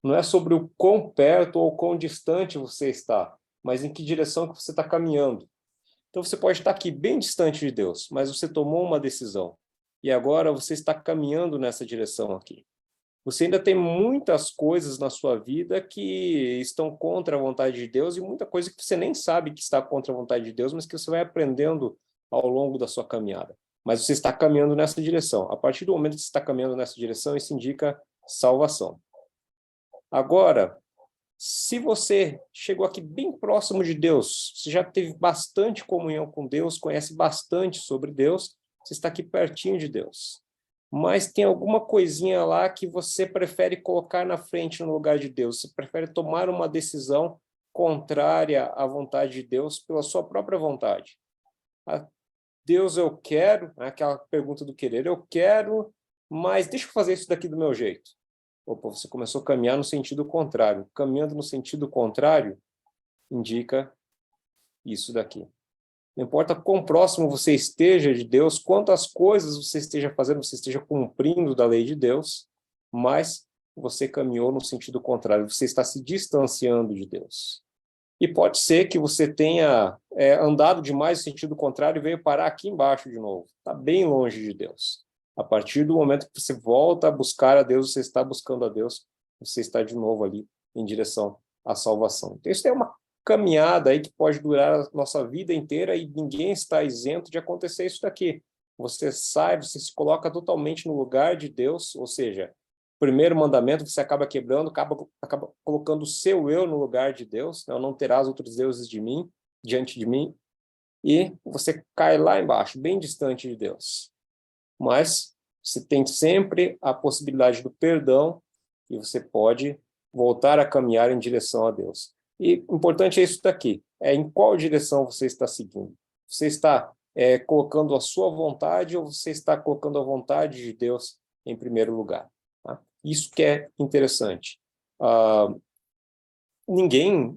Não é sobre o quão perto ou quão distante você está, mas em que direção que você está caminhando. Então você pode estar aqui bem distante de Deus, mas você tomou uma decisão. E agora você está caminhando nessa direção aqui. Você ainda tem muitas coisas na sua vida que estão contra a vontade de Deus e muita coisa que você nem sabe que está contra a vontade de Deus, mas que você vai aprendendo ao longo da sua caminhada. Mas você está caminhando nessa direção. A partir do momento que você está caminhando nessa direção, isso indica salvação. Agora, se você chegou aqui bem próximo de Deus, você já teve bastante comunhão com Deus, conhece bastante sobre Deus, você está aqui pertinho de Deus. Mas tem alguma coisinha lá que você prefere colocar na frente no lugar de Deus. Você prefere tomar uma decisão contrária à vontade de Deus pela sua própria vontade. Deus, eu quero, aquela pergunta do querer, eu quero, mas deixa eu fazer isso daqui do meu jeito. Opa, você começou a caminhar no sentido contrário. Caminhando no sentido contrário indica isso daqui. Não importa quão próximo você esteja de Deus, quantas coisas você esteja fazendo, você esteja cumprindo da lei de Deus, mas você caminhou no sentido contrário, você está se distanciando de Deus. E pode ser que você tenha andado demais no sentido contrário e veio parar aqui embaixo de novo. Está bem longe de Deus. A partir do momento que você volta a buscar a Deus, você está buscando a Deus, você está de novo ali em direção à salvação. Então, isso é uma caminhada aí que pode durar a nossa vida inteira e ninguém está isento de acontecer isso daqui. Você sai, você se coloca totalmente no lugar de Deus, ou seja, o primeiro mandamento você acaba quebrando, acaba colocando o seu eu no lugar de Deus, né? Não terás outros deuses diante de mim, e você cai lá embaixo, bem distante de Deus. Mas você tem sempre a possibilidade do perdão e você pode voltar a caminhar em direção a Deus. E o importante é isso daqui, em qual direção você está seguindo. Você está colocando a sua vontade ou você está colocando a vontade de Deus em primeiro lugar. Tá? Isso que é interessante. Ninguém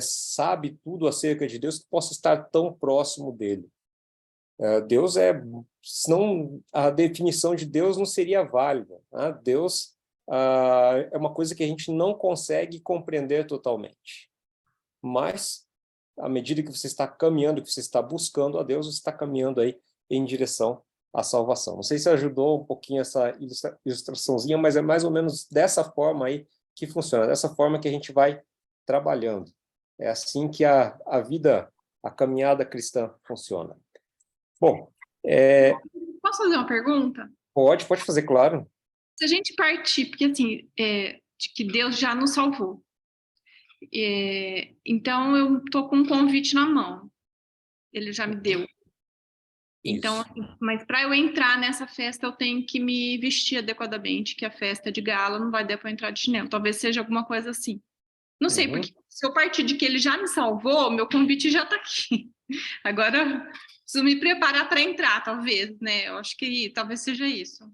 sabe tudo acerca de Deus que possa estar tão próximo dele. Deus senão a definição de Deus não seria válida. Né? Deus é uma coisa que a gente não consegue compreender totalmente. Mas, à medida que você está caminhando, que você está buscando a Deus, você está caminhando aí em direção à salvação. Não sei se ajudou um pouquinho essa ilustraçãozinha, mas é mais ou menos dessa forma aí que funciona, dessa forma que a gente vai trabalhando. É assim que a vida, a caminhada cristã funciona. Bom, Posso fazer uma pergunta? Pode fazer, claro. Se a gente partir, porque assim, de que Deus já nos salvou. Então, eu estou com um convite na mão. Ele já me deu. Então, assim, mas para eu entrar nessa festa, eu tenho que me vestir adequadamente, que a festa de gala não vai dar para eu entrar de chinelo. Talvez seja alguma coisa assim. Não sei, porque se eu partir de que ele já me salvou, meu convite já está aqui. Agora, eu preciso me preparar para entrar, talvez, né? Eu acho que talvez seja isso.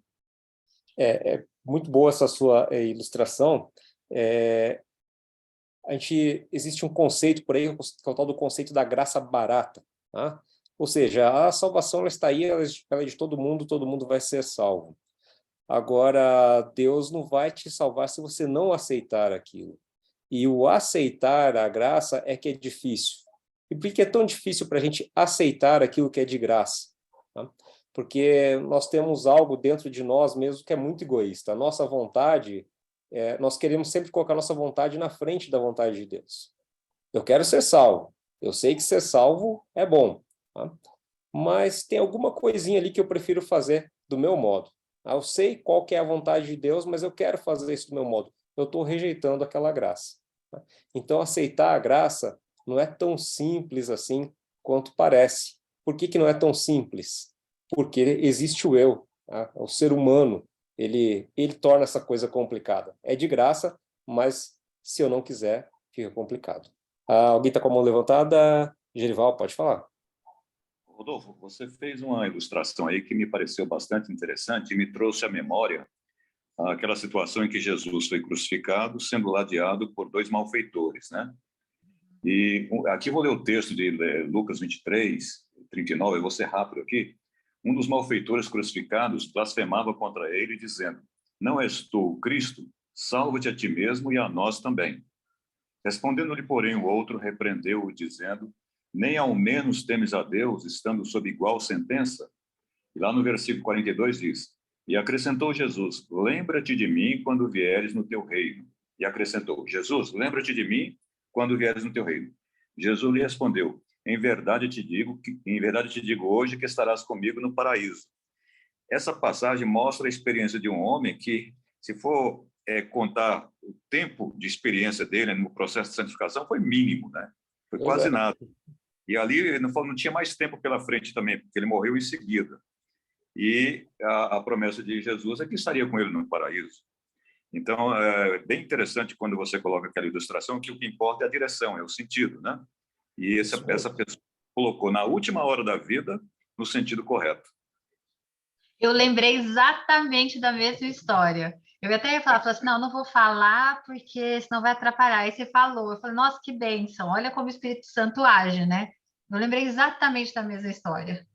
É muito boa essa sua ilustração. existe um conceito por aí, que é o tal do conceito da graça barata, tá? Ou seja, a salvação ela está aí, ela é de todo mundo vai ser salvo. Agora, Deus não vai te salvar se você não aceitar aquilo. E o aceitar a graça é que é difícil. E por que é tão difícil para a gente aceitar aquilo que é de graça? Tá? Porque nós temos algo dentro de nós mesmo que é muito egoísta. A nossa vontade, nós queremos sempre colocar a nossa vontade na frente da vontade de Deus. Eu quero ser salvo. Eu sei que ser salvo é bom. Tá? Mas tem alguma coisinha ali que eu prefiro fazer do meu modo. Eu sei qual que é a vontade de Deus, mas eu quero fazer isso do meu modo. Eu estou rejeitando aquela graça. Tá? Então, aceitar a graça não é tão simples assim quanto parece. Por que não é tão simples? Porque existe o eu, tá? O ser humano, ele torna essa coisa complicada. É de graça, mas se eu não quiser, fica complicado. Alguém está com a mão levantada? Gerival, pode falar. Rodolfo, você fez uma ilustração aí que me pareceu bastante interessante e me trouxe à memória aquela situação em que Jesus foi crucificado, sendo ladeado por 2 malfeitores, né? E aqui vou ler o texto de Lucas 23, 39, eu vou ser rápido aqui. Um dos malfeitores crucificados blasfemava contra ele, dizendo: não és tu o Cristo? Salva-te a ti mesmo e a nós também. Respondendo-lhe, porém, o outro repreendeu-o, dizendo: nem ao menos temes a Deus, estando sob igual sentença? E lá no versículo 42 diz: e acrescentou Jesus: lembra-te de mim quando vieres no teu reino. E acrescentou: Jesus, lembra-te de mim quando vieres no teu reino. Jesus lhe respondeu: em verdade te digo hoje que estarás comigo no paraíso. Essa passagem mostra a experiência de um homem que, se for contar o tempo de experiência dele no processo de santificação, foi mínimo, né? Foi quase nada. E ali não tinha mais tempo pela frente também, porque ele morreu em seguida. E a promessa de Jesus é que estaria com ele no paraíso. Então, é bem interessante quando você coloca aquela ilustração, que o que importa é a direção, é o sentido, né? E essa pessoa colocou na última hora da vida no sentido correto. Eu lembrei exatamente da mesma história. Eu até ia falar assim, não vou falar porque senão vai atrapalhar. Aí você falou, eu falei, nossa, que bênção, olha como o Espírito Santo age, né? Eu lembrei exatamente da mesma história.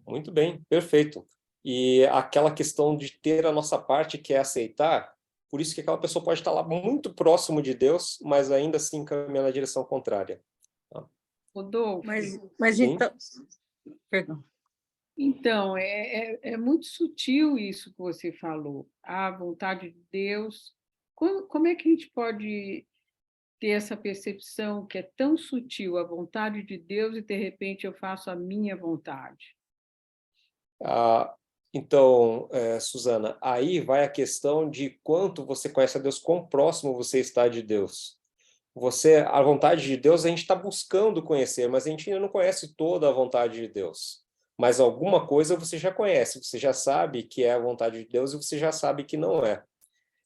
Muito bem, perfeito. E aquela questão de ter a nossa parte, que é aceitar, por isso que aquela pessoa pode estar lá muito próximo de Deus, mas ainda assim caminhando na direção contrária. Rodolfo, mas então... Perdão. Então, é muito sutil isso que você falou, a vontade de Deus. Como é que a gente pode ter essa percepção que é tão sutil, a vontade de Deus, e de repente eu faço a minha vontade? Então, Suzana, aí vai a questão de quanto você conhece a Deus, quão próximo você está de Deus. A vontade de Deus a gente está buscando conhecer, mas a gente ainda não conhece toda a vontade de Deus. Mas alguma coisa você já conhece, você já sabe que é a vontade de Deus e você já sabe que não é.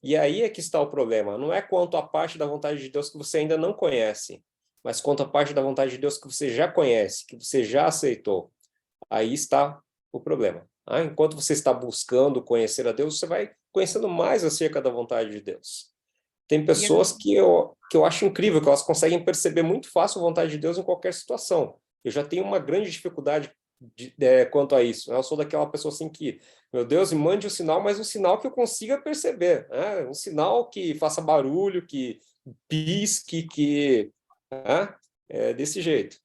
E aí é que está o problema. Não é quanto à parte da vontade de Deus que você ainda não conhece, mas quanto à parte da vontade de Deus que você já conhece, que você já aceitou. Aí está o problema. Enquanto você está buscando conhecer a Deus, você vai conhecendo mais acerca da vontade de Deus. Tem pessoas que eu acho incrível, que elas conseguem perceber muito fácil a vontade de Deus em qualquer situação. Eu já tenho uma grande dificuldade quanto a isso. Eu sou daquela pessoa assim que, meu Deus, me mande um sinal, mas um sinal que eu consiga perceber. Um sinal que faça barulho, que pisque, que... desse jeito.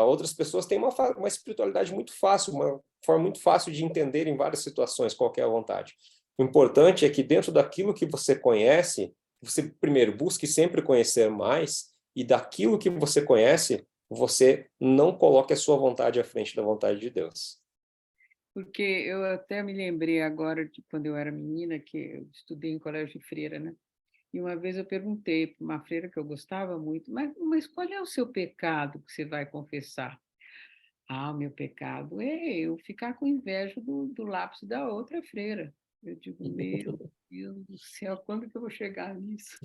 Outras pessoas têm uma espiritualidade muito fácil, uma forma muito fácil de entender em várias situações qual é a vontade. O importante é que dentro daquilo que você conhece, você primeiro busque sempre conhecer mais, e daquilo que você conhece, você não coloque a sua vontade à frente da vontade de Deus. Porque eu até me lembrei agora de quando eu era menina, que eu estudei em colégio de freira, né? E uma vez eu perguntei para uma freira que eu gostava muito, mas qual é o seu pecado que você vai confessar? O meu pecado é eu ficar com inveja do lápis da outra freira. Eu digo, meu Deus do céu, quando que eu vou chegar nisso?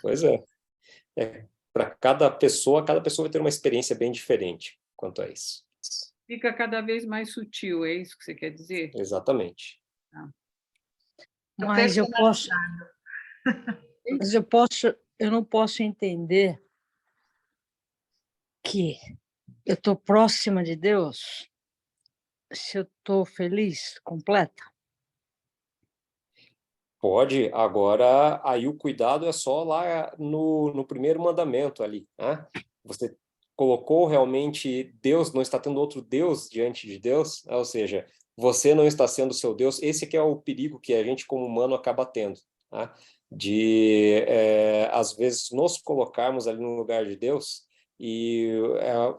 Pois é. Para cada pessoa vai ter uma experiência bem diferente quanto a isso. Fica cada vez mais sutil, é isso que você quer dizer? Exatamente. Mas eu posso... Mas eu não posso entender que eu estou próxima de Deus se eu estou feliz, completa. Pode, agora, aí o cuidado é só lá no primeiro mandamento ali, né? Você colocou realmente Deus, não está tendo outro Deus diante de Deus, ou seja, você não está sendo seu Deus, esse que é o perigo que a gente como humano acaba tendo, tá? De, às vezes, nos colocarmos ali no lugar de Deus e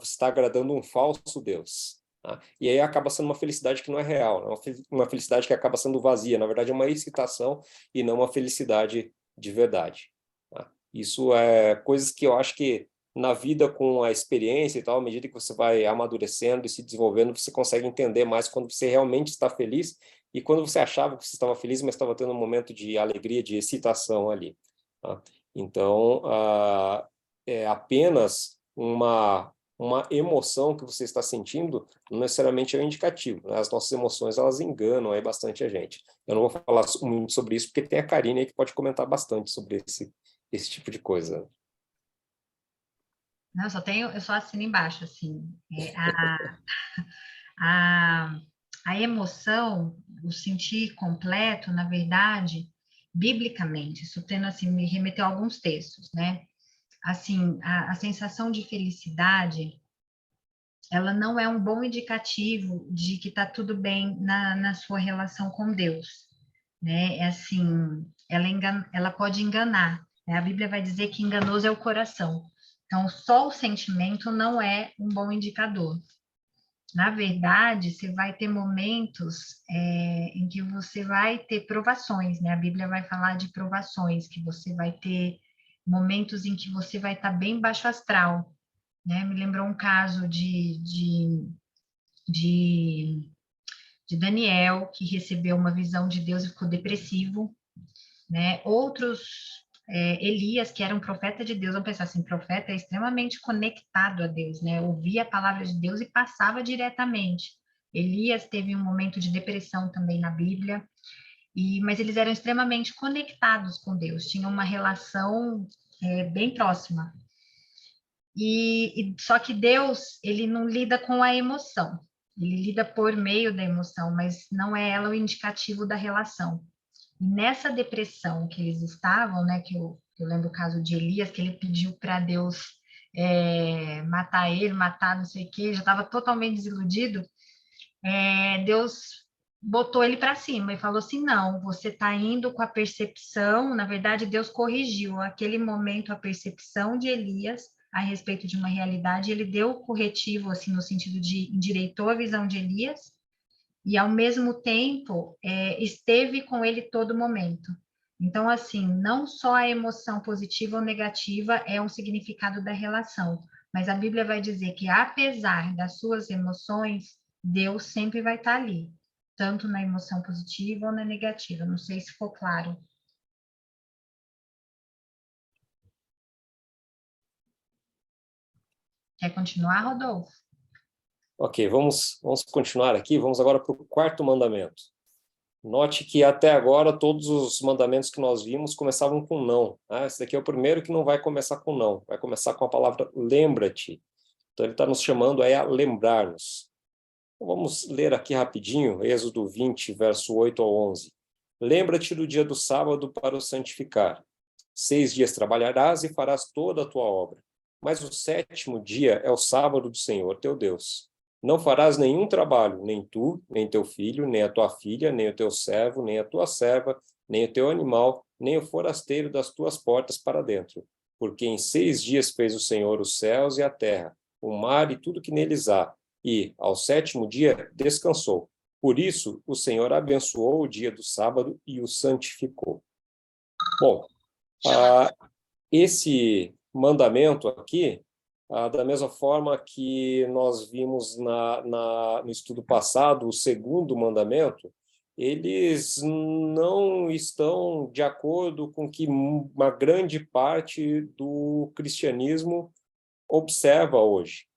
está agradando um falso Deus. Tá? E aí acaba sendo uma felicidade que não é real, uma felicidade que acaba sendo vazia, na verdade é uma excitação e não uma felicidade de verdade. Tá? Isso é coisas que eu acho que na vida com a experiência e tal, à medida que você vai amadurecendo e se desenvolvendo, você consegue entender mais quando você realmente está feliz e quando você achava que você estava feliz, mas estava tendo um momento de alegria, de excitação ali. Tá? Então, é apenas uma emoção que você está sentindo, não necessariamente é um indicativo, né? As nossas emoções, elas enganam aí bastante a gente. Eu não vou falar muito sobre isso, porque tem a Karine aí que pode comentar bastante sobre esse tipo de coisa. Não, eu só assino embaixo, assim, a emoção, o sentir completo, na verdade, biblicamente, isso tendo, assim, me remeteu a alguns textos, né? Assim, a sensação de felicidade, ela não é um bom indicativo de que está tudo bem na sua relação com Deus, né? É assim, ela pode enganar, né? A Bíblia vai dizer que enganoso é o coração. Então, só o sentimento não é um bom indicador. Na verdade, você vai ter momentos em que você vai ter provações, né? A Bíblia vai falar de provações, que você vai ter momentos em que você vai estar bem baixo astral, né? Me lembrou um caso de, de Daniel, que recebeu uma visão de Deus e ficou depressivo, né? Outros, Elias, que era um profeta de Deus, vamos pensar assim, profeta é extremamente conectado a Deus, né? Ouvia a palavra de Deus e passava diretamente. Elias teve um momento de depressão também na Bíblia, mas eles eram extremamente conectados com Deus, tinham uma relação bem próxima. Só que Deus, ele não lida com a emoção, ele lida por meio da emoção, mas não é ela o indicativo da relação. E nessa depressão que eles estavam, né, que eu lembro o caso de Elias, que ele pediu para Deus matar ele, matar não sei o quê, já estava totalmente desiludido, Deus botou ele para cima e falou assim, não, você está indo com a percepção, na verdade Deus corrigiu aquele momento a percepção de Elias a respeito de uma realidade, ele deu o corretivo, assim, no sentido de endireitou a visão de Elias, e ao mesmo tempo esteve com ele todo momento. Então, assim, não só a emoção positiva ou negativa é um significado da relação, mas a Bíblia vai dizer que apesar das suas emoções, Deus sempre vai estar ali, tanto na emoção positiva ou na negativa. Não sei se ficou claro. Quer continuar, Rodolfo? Ok, vamos continuar aqui, vamos agora para o quarto mandamento. Note que até agora todos os mandamentos que nós vimos começavam com não. Tá? Esse daqui é o primeiro que não vai começar com não, vai começar com a palavra lembra-te. Então ele está nos chamando a lembrar-nos. Então, vamos ler aqui rapidinho, Êxodo 20, verso 8 ao 11. Lembra-te do dia do sábado para o santificar. 6 dias trabalharás e farás toda a tua obra. Mas o 7º dia é o sábado do Senhor teu Deus. Não farás nenhum trabalho, nem tu, nem teu filho, nem a tua filha, nem o teu servo, nem a tua serva, nem o teu animal, nem o forasteiro das tuas portas para dentro. Porque em 6 dias fez o Senhor os céus e a terra, o mar e tudo que neles há, e, ao 7º dia, descansou. Por isso, o Senhor abençoou o dia do sábado e o santificou. Bom, esse mandamento aqui, da mesma forma que nós vimos no estudo passado, o segundo mandamento, eles não estão de acordo com o que uma grande parte do cristianismo observa hoje.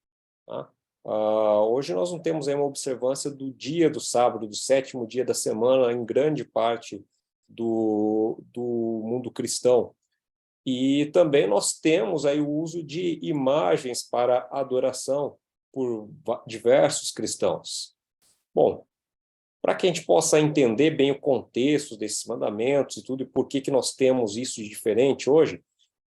Tá? Hoje nós não temos aí uma observância do dia do sábado, do 7º dia da semana, em grande parte do mundo cristão. E também nós temos aí o uso de imagens para adoração por diversos cristãos. Bom, para que a gente possa entender bem o contexto desses mandamentos e tudo, e por que nós temos isso de diferente hoje,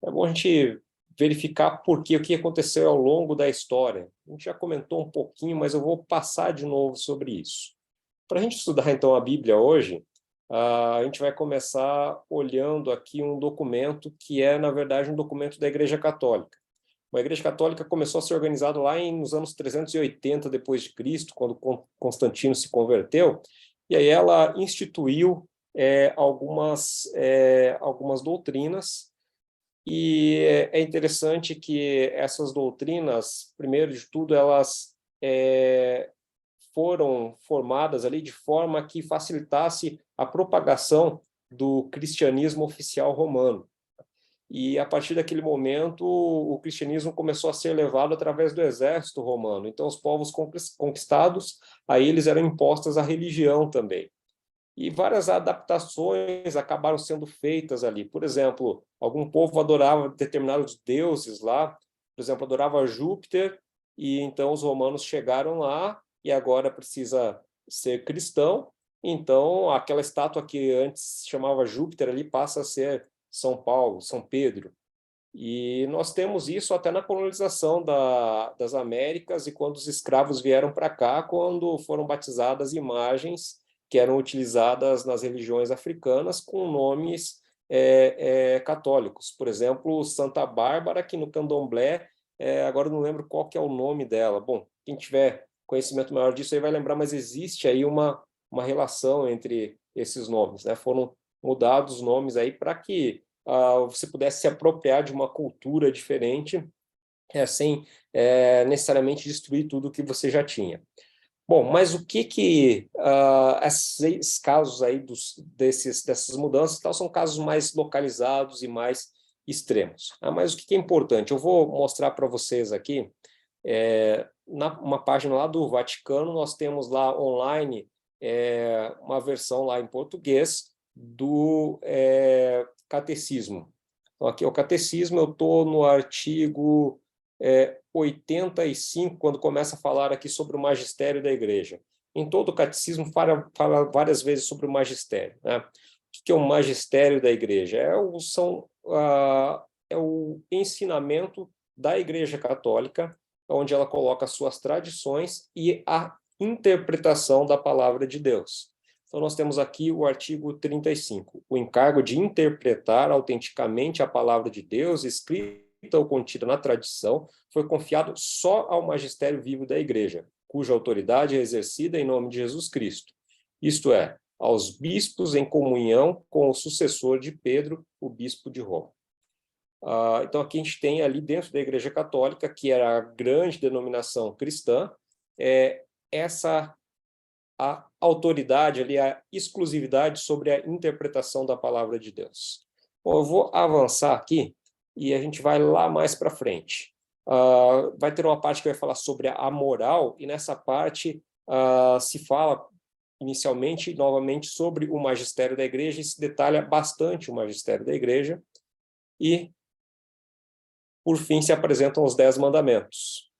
é bom a gente verificar o que aconteceu ao longo da história. A gente já comentou um pouquinho, mas eu vou passar de novo sobre isso. Para a gente estudar, então, a Bíblia hoje, a gente vai começar olhando aqui um documento que é, na verdade, um documento da Igreja Católica. A Igreja Católica começou a ser organizada lá nos anos 380 depois de Cristo, quando Constantino se converteu, e aí ela instituiu algumas doutrinas, e é interessante que essas doutrinas, primeiro de tudo, elas foram formadas ali de forma que facilitasse a propagação do cristianismo oficial romano. E, a partir daquele momento, o cristianismo começou a ser levado através do exército romano. Então, os povos conquistados, a eles eram impostas a religião também. E várias adaptações acabaram sendo feitas ali. Por exemplo, algum povo adorava determinados deuses lá, por exemplo, adorava Júpiter, e então os romanos chegaram lá e agora precisa ser cristão. Então, aquela estátua que antes se chamava Júpiter ali passa a ser São Paulo, São Pedro. E nós temos isso até na colonização das Américas e quando os escravos vieram para cá, quando foram batizadas imagens que eram utilizadas nas religiões africanas com nomes católicos. Por exemplo, Santa Bárbara, que no candomblé, agora eu não lembro qual que é o nome dela. Bom, quem tiver conhecimento maior disso aí vai lembrar, mas existe aí uma relação entre esses nomes, né? Foram mudados os nomes aí para que você pudesse se apropriar de uma cultura diferente, sem necessariamente destruir tudo que você já tinha. Bom, mas o que esses casos aí dessas mudanças tal, são casos mais localizados e mais extremos. Mas o que é importante? Eu vou mostrar para vocês aqui, uma página lá do Vaticano, nós temos lá online uma versão lá em português do catecismo. Então, aqui é o catecismo, eu estou no artigo 85, quando começa a falar aqui sobre o magistério da igreja. Em todo o catecismo fala várias vezes sobre o magistério, né? O que é o magistério da igreja? É o ensinamento da Igreja Católica, onde ela coloca suas tradições e a interpretação da palavra de Deus. Então, nós temos aqui o artigo 35, o encargo de interpretar autenticamente a palavra de Deus, escrita ou contida na tradição, foi confiado só ao magistério vivo da Igreja, cuja autoridade é exercida em nome de Jesus Cristo, isto é, aos bispos em comunhão com o sucessor de Pedro, o bispo de Roma. Então, aqui a gente tem ali dentro da Igreja Católica, que era a grande denominação cristã, a autoridade ali, a exclusividade sobre a interpretação da palavra de Deus. Bom, eu vou avançar aqui e a gente vai lá mais para frente. Vai ter uma parte que vai falar sobre a moral, e nessa parte se fala inicialmente, novamente, sobre o magistério da igreja, e se detalha bastante o magistério da igreja, e, por fim, se apresentam os 10 mandamentos.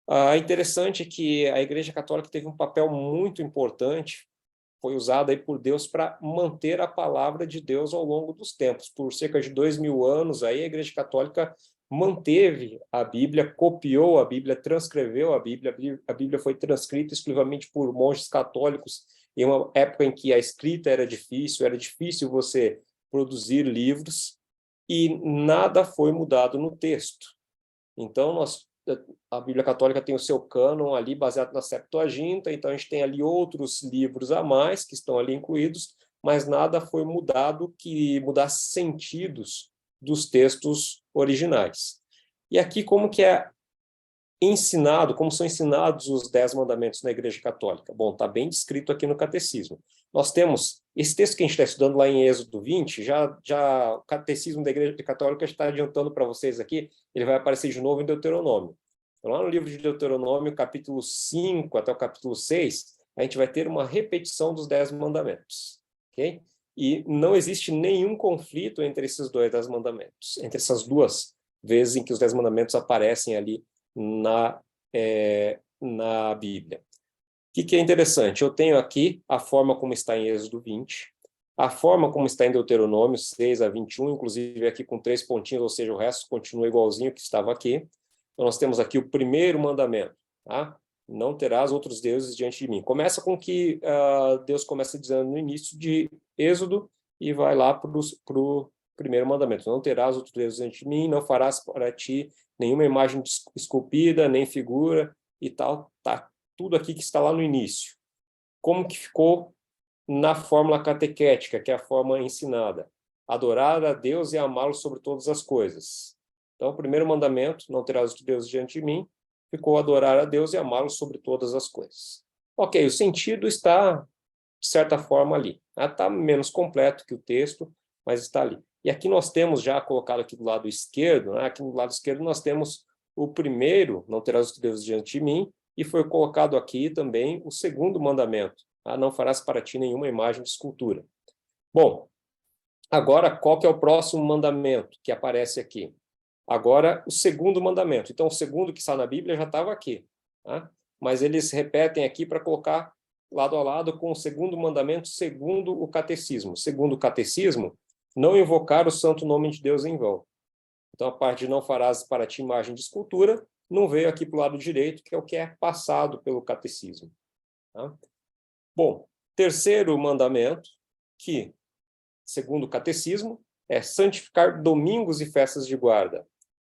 É interessante que a Igreja Católica teve um papel muito importante, foi usada aí por Deus para manter a palavra de Deus ao longo dos tempos. Por cerca de 2000 anos, aí, a Igreja Católica manteve a Bíblia, copiou a Bíblia, transcreveu a Bíblia foi transcrita exclusivamente por monges católicos em uma época em que a escrita era difícil você produzir livros, e nada foi mudado no texto. Então, a Bíblia Católica tem o seu cânon ali baseado na Septuaginta, então a gente tem ali outros livros a mais que estão ali incluídos, mas nada foi mudado que mudasse sentidos dos textos originais. E aqui como são ensinados os 10 mandamentos na Igreja Católica? Bom, está bem descrito aqui no Catecismo. Nós temos esse texto que a gente está estudando lá em Êxodo 20, já o Catecismo da Igreja Católica está adiantando para vocês aqui, ele vai aparecer de novo em Deuteronômio. Então, lá no livro de Deuteronômio, capítulo 5 até o capítulo 6, a gente vai ter uma repetição dos 10 mandamentos. Okay? E não existe nenhum conflito entre esses 10 mandamentos, entre essas 2 vezes em que os 10 mandamentos aparecem ali na Bíblia. O que é interessante? Eu tenho aqui a forma como está em Êxodo 20, a forma como está em Deuteronômio 6 a 21, inclusive aqui com 3 pontinhos, ou seja, o resto continua igualzinho que estava aqui. Então, nós temos aqui o primeiro mandamento, tá? Não terás outros deuses diante de mim. Começa com que Deus começa dizendo no início de Êxodo e vai lá para o primeiro mandamento. Não terás outros deuses diante de mim, não farás para ti nenhuma imagem esculpida, nem figura e tal. Tá tudo aqui que está lá no início. Como que ficou na fórmula catequética, que é a forma ensinada? Adorar a Deus e amá-lo sobre todas as coisas. Então, o primeiro mandamento, não terás outros deuses diante de mim, ficou adorar a Deus e amá-lo sobre todas as coisas. Ok, o sentido está, de certa forma, ali. Está menos completo que o texto, mas está ali. E aqui nós temos já colocado aqui do lado esquerdo, né? Aqui no lado esquerdo nós temos o primeiro, não terás outros deuses diante de mim, e foi colocado aqui também o segundo mandamento, tá? Não farás para ti nenhuma imagem de escultura. Bom, agora qual que é o próximo mandamento que aparece aqui? Agora, o segundo mandamento. Então, o segundo que está na Bíblia já estava aqui, tá? Mas eles repetem aqui para colocar lado a lado com o segundo mandamento, segundo o catecismo. Segundo o catecismo, não invocar o santo nome de Deus em vão. Então, a parte de não farás para ti imagem de escultura, não veio aqui para o lado direito, que é o que é passado pelo catecismo. Tá? Bom, terceiro mandamento, que, segundo o catecismo, é santificar domingos e festas de guarda.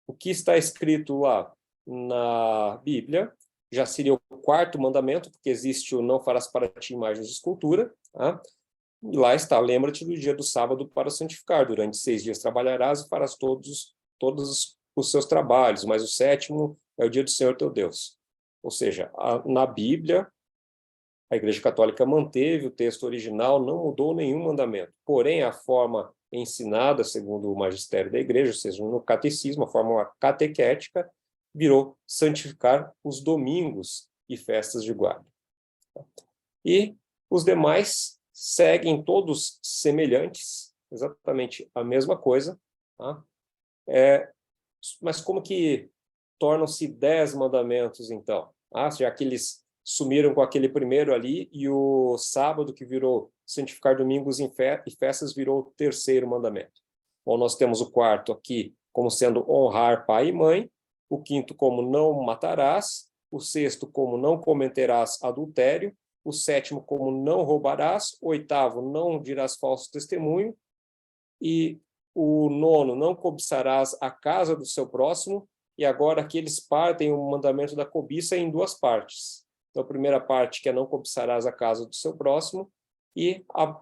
O que está escrito lá na Bíblia já seria o quarto mandamento, porque existe o não farás para ti imagens de escultura. Tá? E lá está, lembra-te do dia do sábado para santificar. Durante 6 dias trabalharás e farás todos os seus trabalhos, mas o 7º é o dia do Senhor teu Deus. Ou seja, na Bíblia, a Igreja Católica manteve o texto original, não mudou nenhum mandamento. Porém, a forma ensinada, segundo o magistério da Igreja, ou seja, no catecismo, a fórmula catequética, virou santificar os domingos e festas de guarda. E os demais seguem todos semelhantes, exatamente a mesma coisa, tá? Mas como que tornam-se 10 mandamentos, então? Já que eles sumiram com aquele primeiro ali, e o sábado, que virou santificar domingos e festas, virou o terceiro mandamento. Bom, nós temos o quarto aqui como sendo honrar pai e mãe, o quinto como não matarás, o sexto como não cometerás adultério, o 7º como não roubarás, o 8º não dirás falso testemunho, e o 9º não cobiçarás a casa do seu próximo. E agora aqui eles partem o mandamento da cobiça em 2 partes. Então, a primeira parte, que é não cobiçarás a casa do seu próximo, e a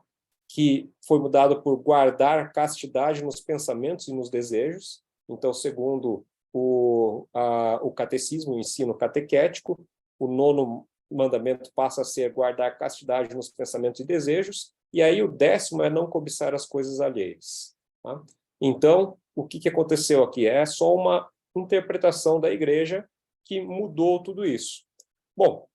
que foi mudada por guardar a castidade nos pensamentos e nos desejos. Então, segundo o catecismo, o ensino catequético, o 9º mandamento passa a ser guardar a castidade nos pensamentos e desejos, e aí o 10º é não cobiçar as coisas alheias. Tá? Então, o que aconteceu aqui? É só uma interpretação da Igreja que mudou tudo isso. Bom,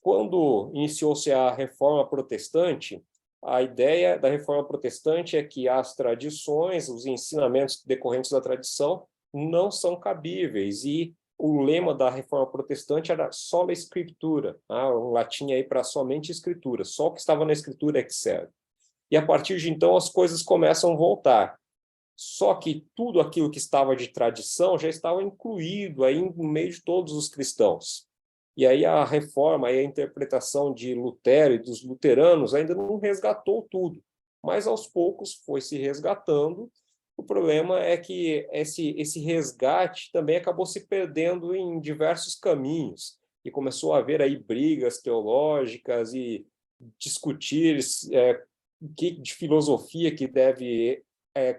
quando iniciou-se a Reforma Protestante, a ideia da Reforma Protestante é que as tradições, os ensinamentos decorrentes da tradição não são cabíveis, e o lema da Reforma Protestante era sola Scriptura, um latim aí para somente Escritura, só o que estava na Escritura é que serve. E a partir de então as coisas começam a voltar. Só que tudo aquilo que estava de tradição já estava incluído aí no meio de todos os cristãos. E aí a reforma, aí a interpretação de Lutero e dos luteranos ainda não resgatou tudo, mas aos poucos foi se resgatando. O problema é que esse resgate também acabou se perdendo em diversos caminhos, e começou a haver aí brigas teológicas e discutir de filosofia que deve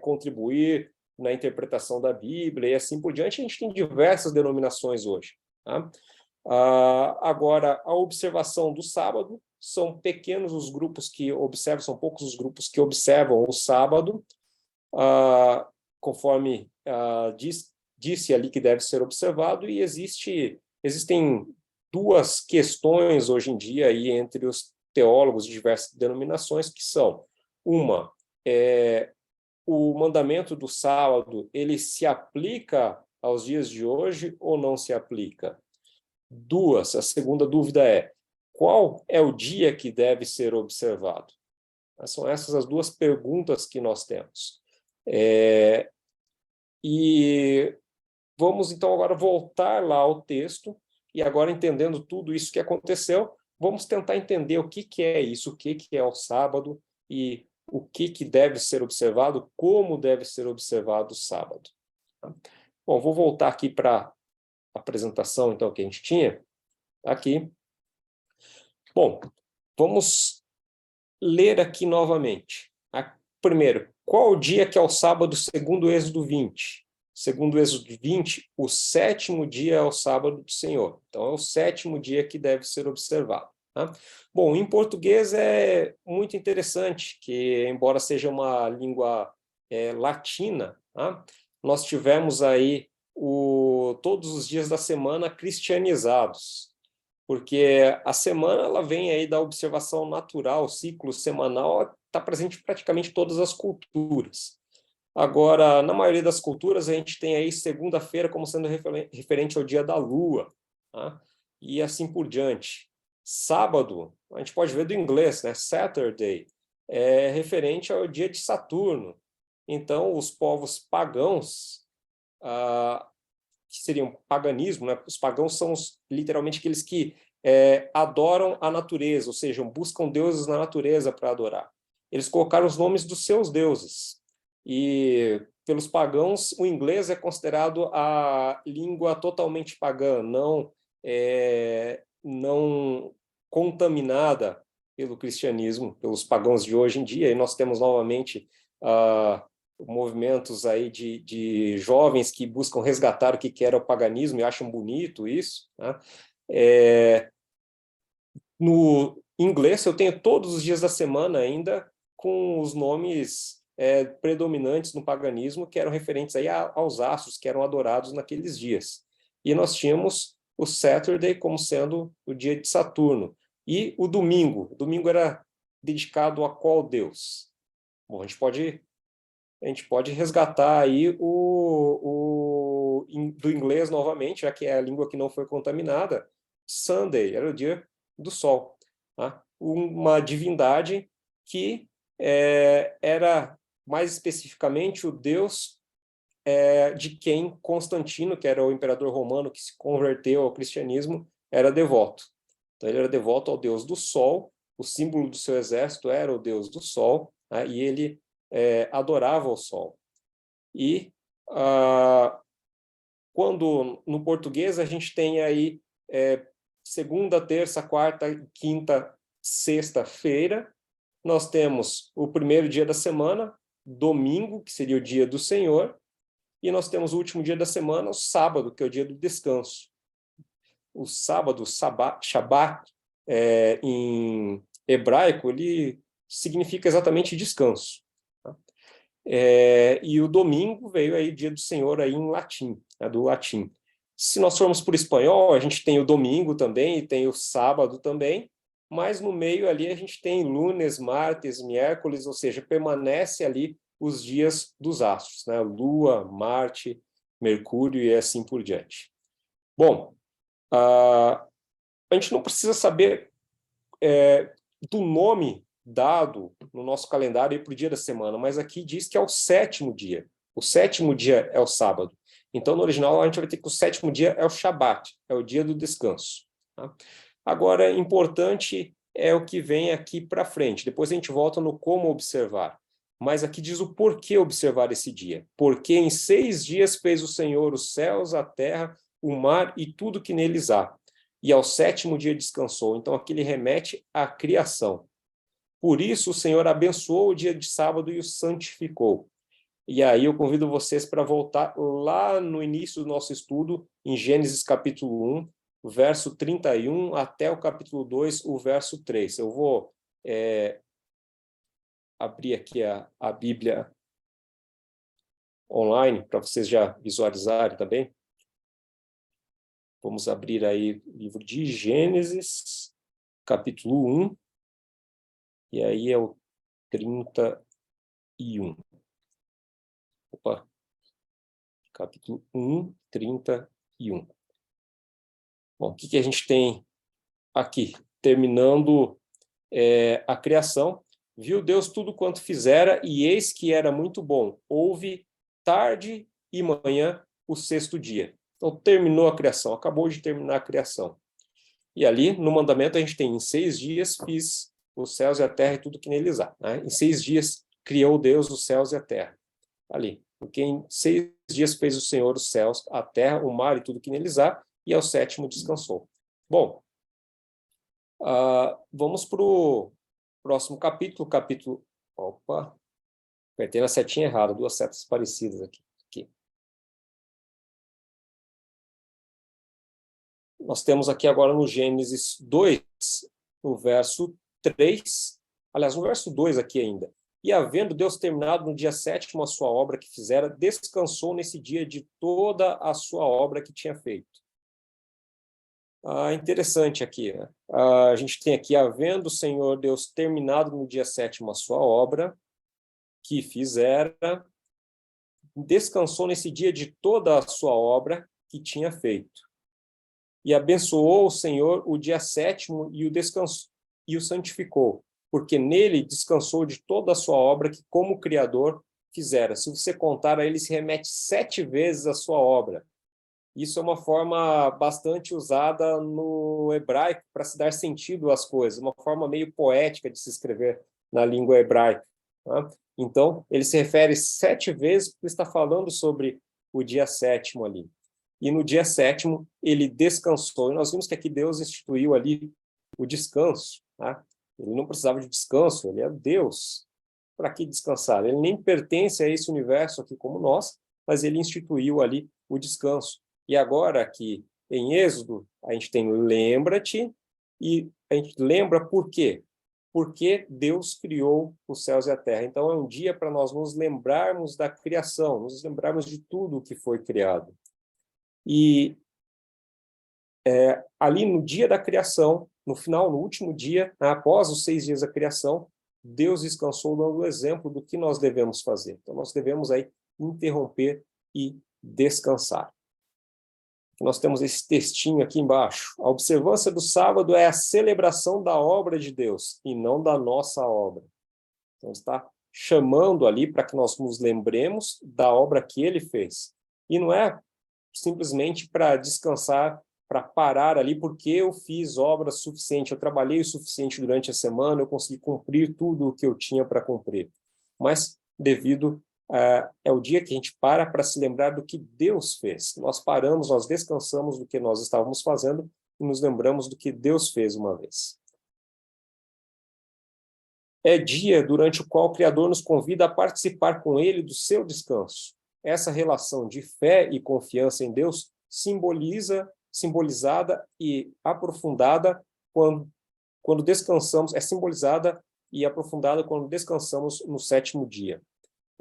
contribuir na interpretação da Bíblia, e assim por diante. A gente tem diversas denominações hoje. Tá? Agora, a observação do sábado, são pequenos os grupos que observam, são poucos os grupos que observam o sábado, conforme disse ali que deve ser observado, e existem 2 questões hoje em dia aí entre os teólogos de diversas denominações, que são Uma, o mandamento do sábado, ele se aplica aos dias de hoje ou não se aplica? Duas, a segunda dúvida é, qual é o dia que deve ser observado? São essas as duas perguntas que nós temos. E vamos, então, agora voltar lá ao texto, e agora, entendendo tudo isso que aconteceu, vamos tentar entender o que é isso, o que é o sábado, e o que deve ser observado, como deve ser observado o sábado. Bom, vou voltar aqui para a apresentação, então, que a gente tinha. Aqui. Bom, vamos ler aqui novamente. Primeiro, qual o dia que é o sábado segundo o Êxodo 20? Segundo o Êxodo 20, o 7º dia é o sábado do Senhor. Então, é o 7º dia que deve ser observado. Tá? Bom, em português é muito interessante, que embora seja uma língua latina, tá? Nós tivemos aí todos os dias da semana cristianizados, porque a semana ela vem aí da observação natural, o ciclo semanal está presente em praticamente todas as culturas. Agora, na maioria das culturas, a gente tem aí segunda-feira como sendo referente ao dia da lua, tá? E assim por diante. Sábado, a gente pode ver do inglês, né? Saturday, é referente ao dia de Saturno. Então, os povos pagãos, que seriam paganismo, né? Os pagãos são literalmente aqueles que adoram a natureza, ou seja, buscam deuses na natureza para adorar. Eles colocaram os nomes dos seus deuses. E, pelos pagãos, o inglês é considerado a língua totalmente pagã, não contaminada pelo cristianismo, pelos pagãos de hoje em dia. E nós temos novamente movimentos aí de jovens que buscam resgatar o que era o paganismo e acham bonito isso, né? No inglês, eu tenho todos os dias da semana ainda com os nomes predominantes no paganismo, que eram referentes aí aos astros que eram adorados naqueles dias. E nós tínhamos o Saturday como sendo o dia de Saturno. E o domingo. O domingo era dedicado a qual deus? Bom, a gente pode resgatar aí do inglês novamente, já que é a língua que não foi contaminada. Sunday era o dia do sol. Tá? Uma divindade que era mais especificamente o deus de quem Constantino, que era o imperador romano que se converteu ao cristianismo, era devoto. Então, ele era devoto ao deus do sol, o símbolo do seu exército era o deus do sol, né? E ele adorava o sol. E quando no português a gente tem aí segunda, terça, quarta, quinta, sexta-feira, nós temos o primeiro dia da semana, domingo, que seria o dia do Senhor, e nós temos o último dia da semana, o sábado, que é o dia do descanso. O sábado, Shabat, em hebraico, ele significa exatamente descanso. Tá? E o domingo veio aí dia do Senhor aí em latim, do latim. Se nós formos por espanhol, a gente tem o domingo também e tem o sábado também, mas no meio ali a gente tem lunes, martes, miércoles, ou seja, permanece ali os dias dos astros, né? Lua, Marte, Mercúrio e assim por diante. Bom, a gente não precisa saber do nome dado no nosso calendário para o dia da semana, mas aqui diz que é o 7º dia. O 7º dia é o sábado. Então, no original, a gente vai ter que o 7º dia é o Shabat, é o dia do descanso. Tá? Agora, importante é o que vem aqui para frente. Depois a gente volta no como observar. Mas aqui diz o porquê observar esse dia. Porque em 6 dias fez o Senhor os céus, a terra, o mar e tudo que neles há. E ao 7º dia descansou. Então, aqui ele remete à criação. Por isso, o Senhor abençoou o dia de sábado e o santificou. E aí eu convido vocês para voltar lá no início do nosso estudo, em Gênesis capítulo 1, verso 31, até o capítulo 2, o verso 3. Eu vou abrir aqui a Bíblia online, para vocês já visualizarem também. Vamos abrir aí o livro de Gênesis, capítulo 1. E aí é o 31. Opa. Capítulo 1, 31. Bom, o que a gente tem aqui? Terminando a criação. Viu Deus tudo quanto fizera, e eis que era muito bom. Houve tarde e manhã o sexto dia. Então, terminou a criação, acabou de terminar a criação. E ali, no mandamento, a gente tem, em 6 dias fiz os céus e a terra e tudo que neles há. Né? Em 6 dias criou Deus os céus e a terra. Ali. Porque em 6 dias fez o Senhor os céus, a terra, o mar e tudo que neles há, e ao 7º descansou. Bom, vamos para o próximo capítulo. Opa, apertei na setinha errada, 2 setas parecidas aqui. Nós temos aqui agora no Gênesis 2, no verso 3, aliás, no verso 2 aqui ainda. E havendo Deus terminado no dia 7º a sua obra que fizera, descansou nesse dia de toda a sua obra que tinha feito. Interessante aqui, né? A gente tem aqui, havendo o Senhor Deus terminado no dia 7º a sua obra que fizera, descansou nesse dia de toda a sua obra que tinha feito. E abençoou o Senhor o dia 7º e o santificou, porque nele descansou de toda a sua obra que como Criador fizera. Se você contar, ele se remete 7 vezes à sua obra. Isso é uma forma bastante usada no hebraico para se dar sentido às coisas, uma forma meio poética de se escrever na língua hebraica. Tá? Então, ele se refere 7 vezes porque está falando sobre o dia 7º ali. E no dia 7º, ele descansou. E nós vimos que aqui Deus instituiu ali o descanso. Tá? Ele não precisava de descanso, ele é Deus. Para que descansar? Ele nem pertence a esse universo aqui como nós, mas ele instituiu ali o descanso. E agora aqui em Êxodo, a gente tem lembra-te, e a gente lembra por quê? Porque Deus criou os céus e a terra. Então é um dia para nós nos lembrarmos da criação, nos lembrarmos de tudo o que foi criado. E ali no dia da criação, no final, no último dia, após os 6 dias da criação, Deus descansou dando o exemplo do que nós devemos fazer. Então nós devemos aí interromper e descansar. Nós temos esse textinho aqui embaixo. A observância do sábado é a celebração da obra de Deus e não da nossa obra. Então está chamando ali para que nós nos lembremos da obra que ele fez. E não é simplesmente para descansar, para parar ali, porque eu fiz obra suficiente, eu trabalhei o suficiente durante a semana, eu consegui cumprir tudo o que eu tinha para cumprir. Mas devido é o dia que a gente para se lembrar do que Deus fez. Nós paramos, nós descansamos do que nós estávamos fazendo e nos lembramos do que Deus fez uma vez. É dia durante o qual o Criador nos convida a participar com Ele do seu descanso. Essa relação de fé e confiança em Deus simbolizada e aprofundada quando descansamos, é simbolizada e aprofundada quando descansamos no 7º dia.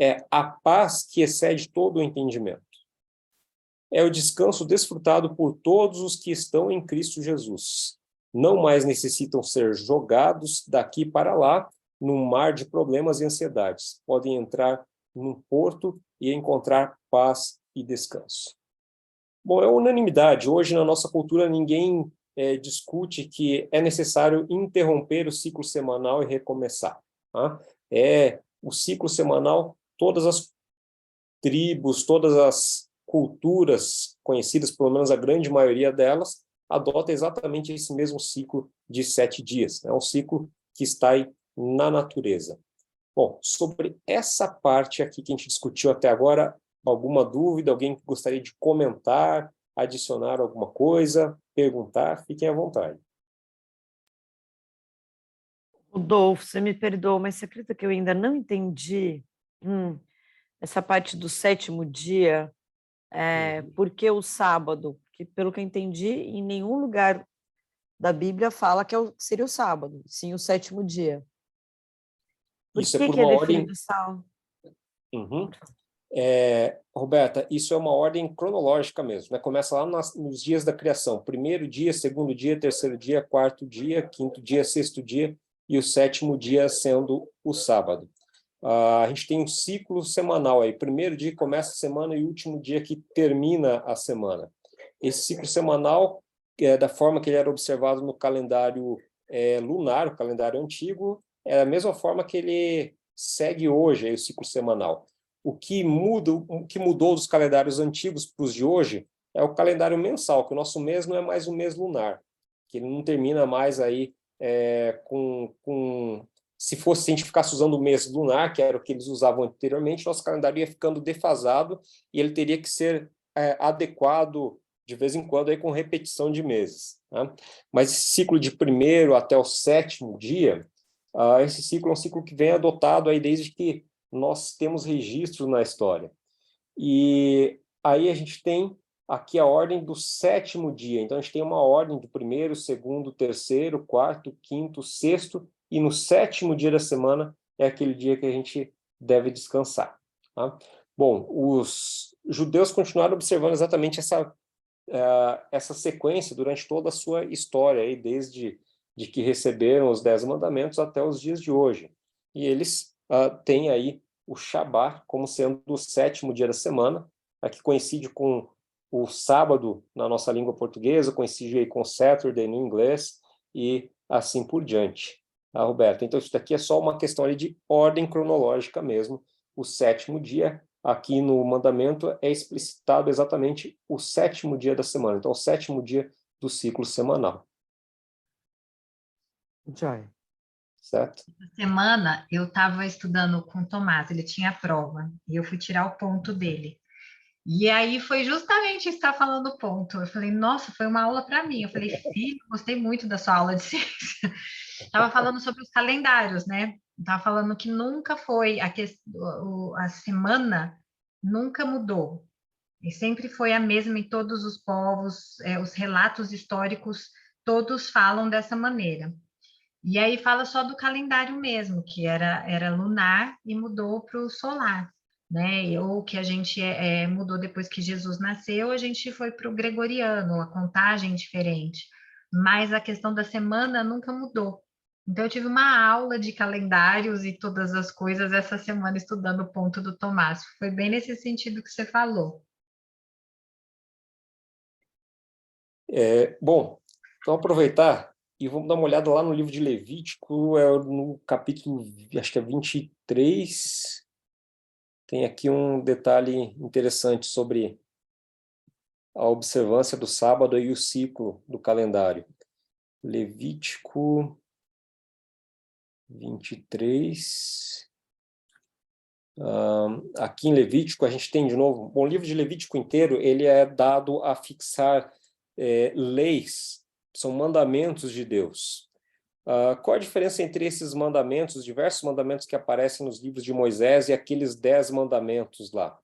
É a paz que excede todo o entendimento. É o descanso desfrutado por todos os que estão em Cristo Jesus. Não mais necessitam ser jogados daqui para lá, num mar de problemas e ansiedades. Podem entrar num porto e encontrar paz e descanso. Bom, é unanimidade. Hoje, na nossa cultura, ninguém discute que é necessário interromper o ciclo semanal e recomeçar. Tá? O ciclo semanal, todas as tribos, todas as culturas conhecidas, pelo menos a grande maioria delas, adota exatamente esse mesmo ciclo de 7 dias. É um ciclo que está aí na natureza. Bom, sobre essa parte aqui que a gente discutiu até agora, alguma dúvida? Alguém que gostaria de comentar, adicionar alguma coisa, perguntar? Fiquem à vontade. Rodolfo, você me perdoa, mas você acredita que eu ainda não entendi essa parte do 7º dia? Por que o sábado? Porque, pelo que eu entendi, em nenhum lugar da Bíblia fala que seria o sábado, sim o 7º dia. Por Isso que é por que uma é ordem... definido sábado? Roberta, isso é uma ordem cronológica mesmo, né? Começa lá nos dias da criação. 1º dia, 2º dia, 3º dia, 4º dia, 5º dia, 6º dia. e o 7º dia sendo o sábado. A gente tem um ciclo semanal aí, primeiro dia que começa a semana e o último dia que termina a semana. Esse ciclo semanal, da forma que ele era observado no calendário lunar, o calendário antigo, é a mesma forma que ele segue hoje, aí, o ciclo semanal. O que mudou dos calendários antigos para os de hoje é o calendário mensal, que o nosso mês não é mais um mês lunar, que ele não termina mais aí se a gente ficasse usando o mês lunar, que era o que eles usavam anteriormente, nosso calendário ia ficando defasado e ele teria que ser adequado de vez em quando aí com repetição de meses, né? Mas esse ciclo de 1º até o 7º dia, esse ciclo é um ciclo que vem adotado aí desde que nós temos registros na história. E aí a gente tem aqui a ordem do 7º dia. Então, a gente tem uma ordem do 1º, 2º, 3º, 4º, 5º, 6º, e no 7º dia da semana é aquele dia que a gente deve descansar. Tá? Bom, os judeus continuaram observando exatamente essa sequência durante toda a sua história, aí, desde de que receberam os 10 mandamentos até os dias de hoje. E eles têm aí o Shabat como sendo o 7º dia da semana, que coincide com o sábado na nossa língua portuguesa, coincide aí com Saturday no inglês, e assim por diante. Roberto, então isso daqui é só uma questão ali de ordem cronológica mesmo. O 7º dia, aqui no mandamento, é explicitado exatamente o 7º dia da semana, então o 7º dia do ciclo semanal. Joia. Certo? Essa semana eu estava estudando com o Tomás, ele tinha prova, e eu fui tirar o ponto dele. E aí foi justamente estar falando o ponto. Eu falei, nossa, foi uma aula para mim. Eu falei, filho, gostei muito da sua aula de ciência. Estava falando sobre os calendários, né? Estava falando que nunca foi, a semana nunca mudou. E sempre foi a mesma em todos os povos, os relatos históricos, todos falam dessa maneira. E aí fala só do calendário mesmo, que era lunar e mudou para o solar, né? Ou que a gente mudou depois que Jesus nasceu, a gente foi para o gregoriano, a contagem diferente. Mas a questão da semana nunca mudou. Então, eu tive uma aula de calendários e todas as coisas essa semana estudando o ponto do Tomás. Foi bem nesse sentido que você falou. Bom, então aproveitar e vamos dar uma olhada lá no livro de Levítico, no capítulo, acho que é 23, tem aqui um detalhe interessante sobre a observância do sábado e o ciclo do calendário. Levítico 23. Aqui em Levítico a gente tem de novo, o livro de Levítico inteiro ele é dado a fixar leis, são mandamentos de Deus. Qual a diferença entre esses mandamentos, os diversos mandamentos que aparecem nos livros de Moisés e aqueles 10 mandamentos lá?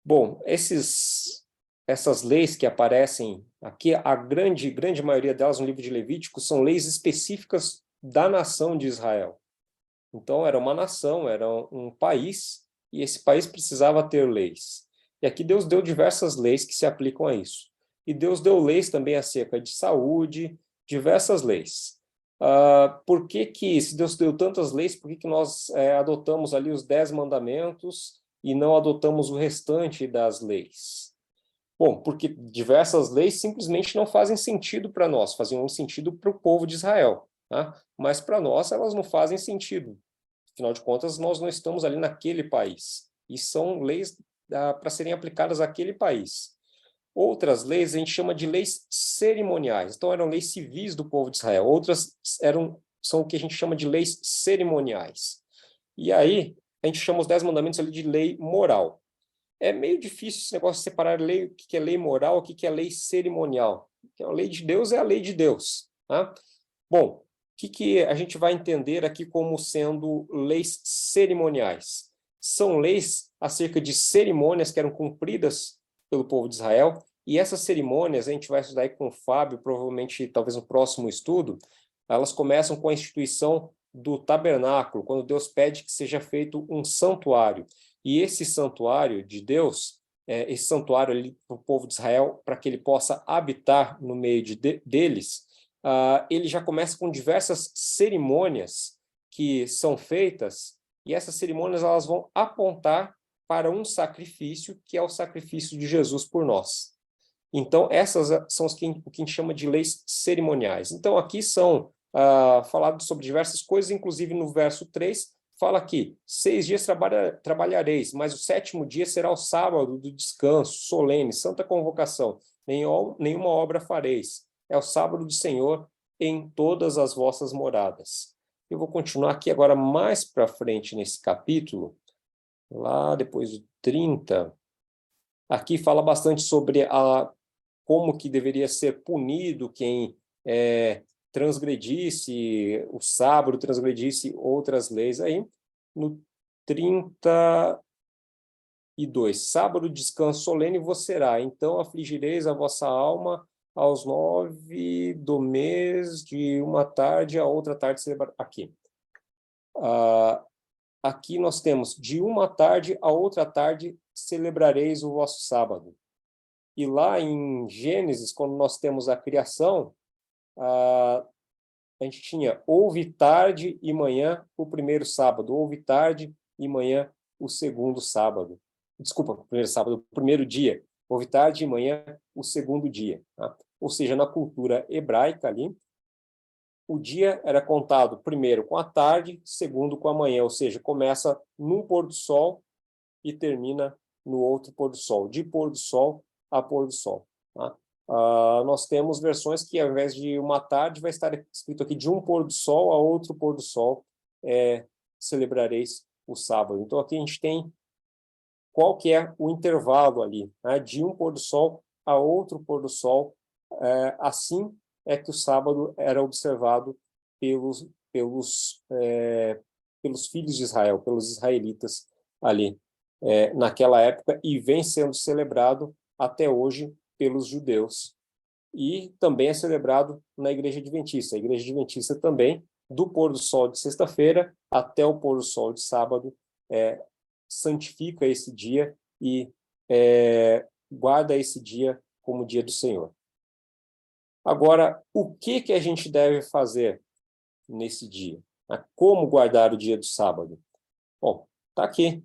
Bom, essas leis que aparecem aqui, a grande maioria delas no livro de Levítico são leis específicas da nação de Israel. Então, era uma nação, era um país, e esse país precisava ter leis. E aqui Deus deu diversas leis que se aplicam a isso. E Deus deu leis também acerca de saúde, diversas leis. Por que se Deus deu tantas leis, por que nós adotamos ali os 10 mandamentos e não adotamos o restante das leis? Bom, porque diversas leis simplesmente não fazem sentido para nós, faziam sentido para o povo de Israel, tá? Mas para nós elas não fazem sentido. Afinal de contas, nós não estamos ali naquele país. E são leis para serem aplicadas àquele país. Outras leis a gente chama de leis cerimoniais. Então, eram leis civis do povo de Israel. Outras são o que a gente chama de leis cerimoniais. E aí, a gente chama os 10 mandamentos ali de lei moral. É meio difícil esse negócio de separar o que é lei moral, o que é lei cerimonial. Porque a lei de Deus é a lei de Deus. Tá? Bom, o que a gente vai entender aqui como sendo leis cerimoniais? São leis acerca de cerimônias que eram cumpridas pelo povo de Israel, e essas cerimônias, a gente vai estudar aí com o Fábio, provavelmente, talvez no próximo estudo, elas começam com a instituição do tabernáculo, quando Deus pede que seja feito um santuário. E esse santuário de Deus, esse santuário ali para o povo de Israel, para que ele possa habitar no meio deles, ele já começa com diversas cerimônias que são feitas, e essas cerimônias elas vão apontar para um sacrifício, que é o sacrifício de Jesus por nós. Então, essas são o que a gente chama de leis cerimoniais. Então, aqui são falados sobre diversas coisas, inclusive no verso 3, fala aqui, 6 dias trabalhareis, mas o 7º dia será o sábado do descanso, solene, santa convocação, nenhuma obra fareis. É o sábado do Senhor em todas as vossas moradas. Eu vou continuar aqui agora mais para frente nesse capítulo, lá depois do 30, aqui fala bastante sobre como que deveria ser punido quem transgredisse o sábado, transgredisse outras leis. Aí, no 32, sábado, descanso solene vos será, então afligireis a vossa alma aos 9 do mês, de uma tarde a outra tarde celebrar. Aqui. Aqui nós temos, de uma tarde a outra tarde celebrareis o vosso sábado. E lá em Gênesis, quando nós temos a criação, a gente tinha houve tarde e manhã o primeiro sábado, houve tarde e manhã o segundo sábado. Desculpa, o primeiro sábado, o primeiro dia. Houve tarde e manhã o segundo dia. Tá? Ou seja, na cultura hebraica ali, o dia era contado primeiro com a tarde, segundo com a manhã, ou seja, começa num pôr do sol e termina no outro pôr do sol, de pôr do sol a pôr do sol. Tá? Nós temos versões que, ao invés de uma tarde, vai estar escrito aqui de um pôr do sol a outro pôr do sol, celebrareis o sábado. Então, aqui a gente tem qual que é o intervalo ali, né? De um pôr do sol a outro pôr do sol. Assim é que o sábado era observado pelos filhos de Israel, pelos israelitas ali naquela época, e vem sendo celebrado até hoje pelos judeus. E também é celebrado na Igreja Adventista. A Igreja Adventista também, do pôr do sol de sexta-feira até o pôr do sol de sábado, santifica esse dia e guarda esse dia como dia do Senhor. Agora, o que a gente deve fazer nesse dia? Como guardar o dia do sábado? Bom, está aqui.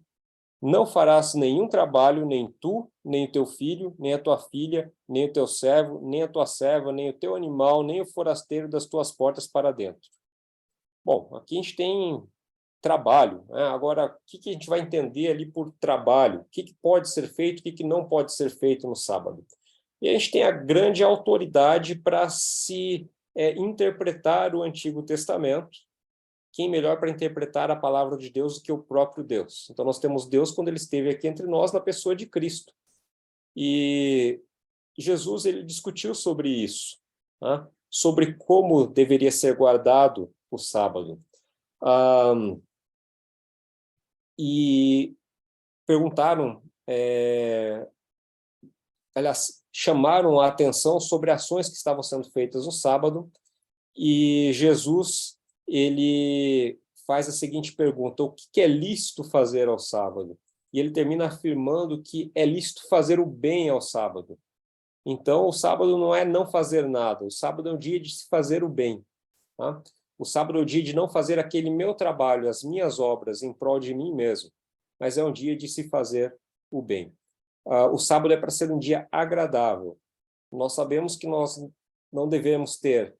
Não farás nenhum trabalho, nem tu, nem o teu filho, nem a tua filha, nem o teu servo, nem a tua serva, nem o teu animal, nem o forasteiro das tuas portas para dentro. Bom, aqui a gente tem trabalho, né? Agora, o que a gente vai entender ali por trabalho? O que pode ser feito, o que não pode ser feito no sábado? E a gente tem a grande autoridade para se interpretar o Antigo Testamento. Quem melhor para interpretar a palavra de Deus do que o próprio Deus? Então, nós temos Deus quando ele esteve aqui entre nós na pessoa de Cristo. E Jesus ele discutiu sobre isso, né? Sobre como deveria ser guardado o sábado. E perguntaram, aliás, chamaram a atenção sobre ações que estavam sendo feitas no sábado, e Jesus ele faz a seguinte pergunta: o que é lícito fazer ao sábado? E ele termina afirmando que é lícito fazer o bem ao sábado. Então, o sábado não é não fazer nada, o sábado é um dia de se fazer o bem. Tá? O sábado é o dia de não fazer aquele meu trabalho, as minhas obras em prol de mim mesmo, mas é um dia de se fazer o bem. O sábado é para ser um dia agradável. Nós sabemos que nós não devemos ter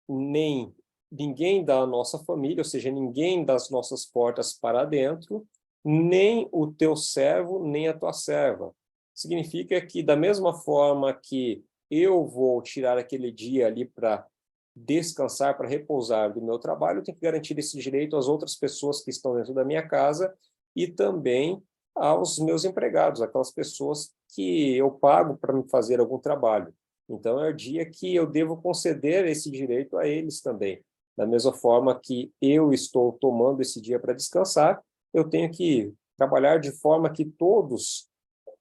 nem ninguém da nossa família, ou seja, ninguém das nossas portas para dentro, nem o teu servo, nem a tua serva. Significa que, da mesma forma que eu vou tirar aquele dia ali para descansar, para repousar do meu trabalho, eu tenho que garantir esse direito às outras pessoas que estão dentro da minha casa e também aos meus empregados, aquelas pessoas que eu pago para me fazer algum trabalho. Então, é o dia que eu devo conceder esse direito a eles também. Da mesma forma que eu estou tomando esse dia para descansar, eu tenho que trabalhar de forma que todos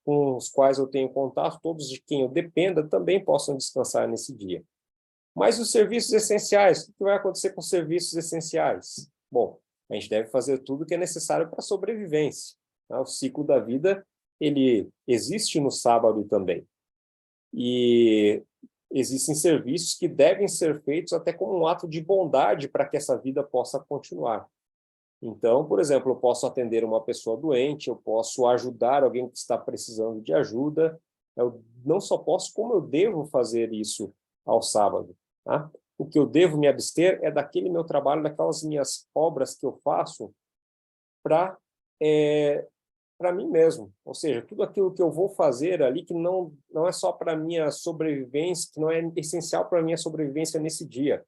com os quais eu tenho contato, todos de quem eu dependa, também possam descansar nesse dia. Mas os serviços essenciais, o que vai acontecer com os serviços essenciais? Bom, a gente deve fazer tudo o que é necessário para a sobrevivência. O ciclo da vida, ele existe no sábado também. E existem serviços que devem ser feitos até como um ato de bondade para que essa vida possa continuar. Então, por exemplo, eu posso atender uma pessoa doente, eu posso ajudar alguém que está precisando de ajuda. Eu não só posso, como eu devo fazer isso ao sábado. Tá? O que eu devo me abster é daquele meu trabalho, daquelas minhas obras que eu faço para mim mesmo. Ou seja, tudo aquilo que eu vou fazer ali que não é só para a minha sobrevivência, que não é essencial para a minha sobrevivência nesse dia,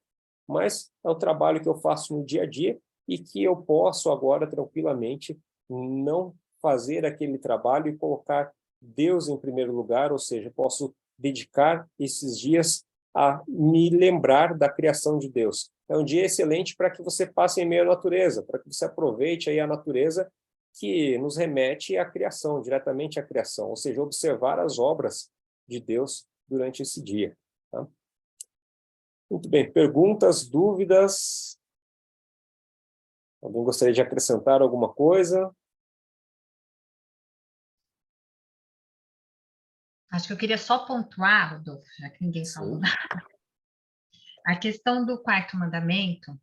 mas é o trabalho que eu faço no dia a dia e que eu posso agora tranquilamente não fazer aquele trabalho e colocar Deus em primeiro lugar, ou seja, posso dedicar esses dias a me lembrar da criação de Deus. É um dia excelente para que você passe em meio à natureza, para que você aproveite aí a natureza que nos remete à criação, diretamente à criação, ou seja, observar as obras de Deus durante esse dia. Tá? Muito bem, perguntas, dúvidas? Alguém gostaria de acrescentar alguma coisa? Acho que eu queria só pontuar, Rodolfo, já que ninguém falou nada. A questão do quarto mandamento,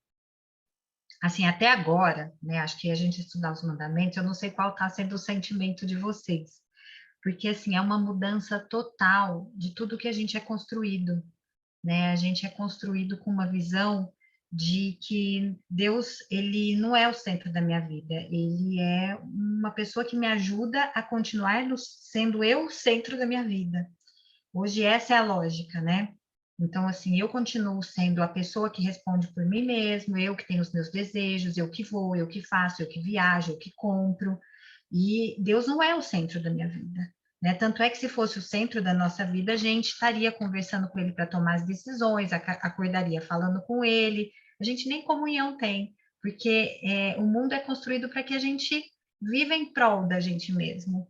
assim, até agora, né, acho que a gente estudar os mandamentos, eu não sei qual está sendo o sentimento de vocês, porque, assim, é uma mudança total de tudo que a gente é construído, né? A gente é construído com uma visão de que Deus, ele não é o centro da minha vida, ele é uma pessoa que me ajuda a continuar sendo eu o centro da minha vida. Hoje essa é a lógica, né? Então, assim, eu continuo sendo a pessoa que responde por mim mesmo, eu que tenho os meus desejos, eu que vou, eu que faço, eu que viajo, eu que compro, e Deus não é o centro da minha vida, né? Tanto é que se fosse o centro da nossa vida, a gente estaria conversando com ele para tomar as decisões, acordaria falando com ele, a gente nem comunhão tem, porque o mundo é construído para que a gente viva em prol da gente mesmo.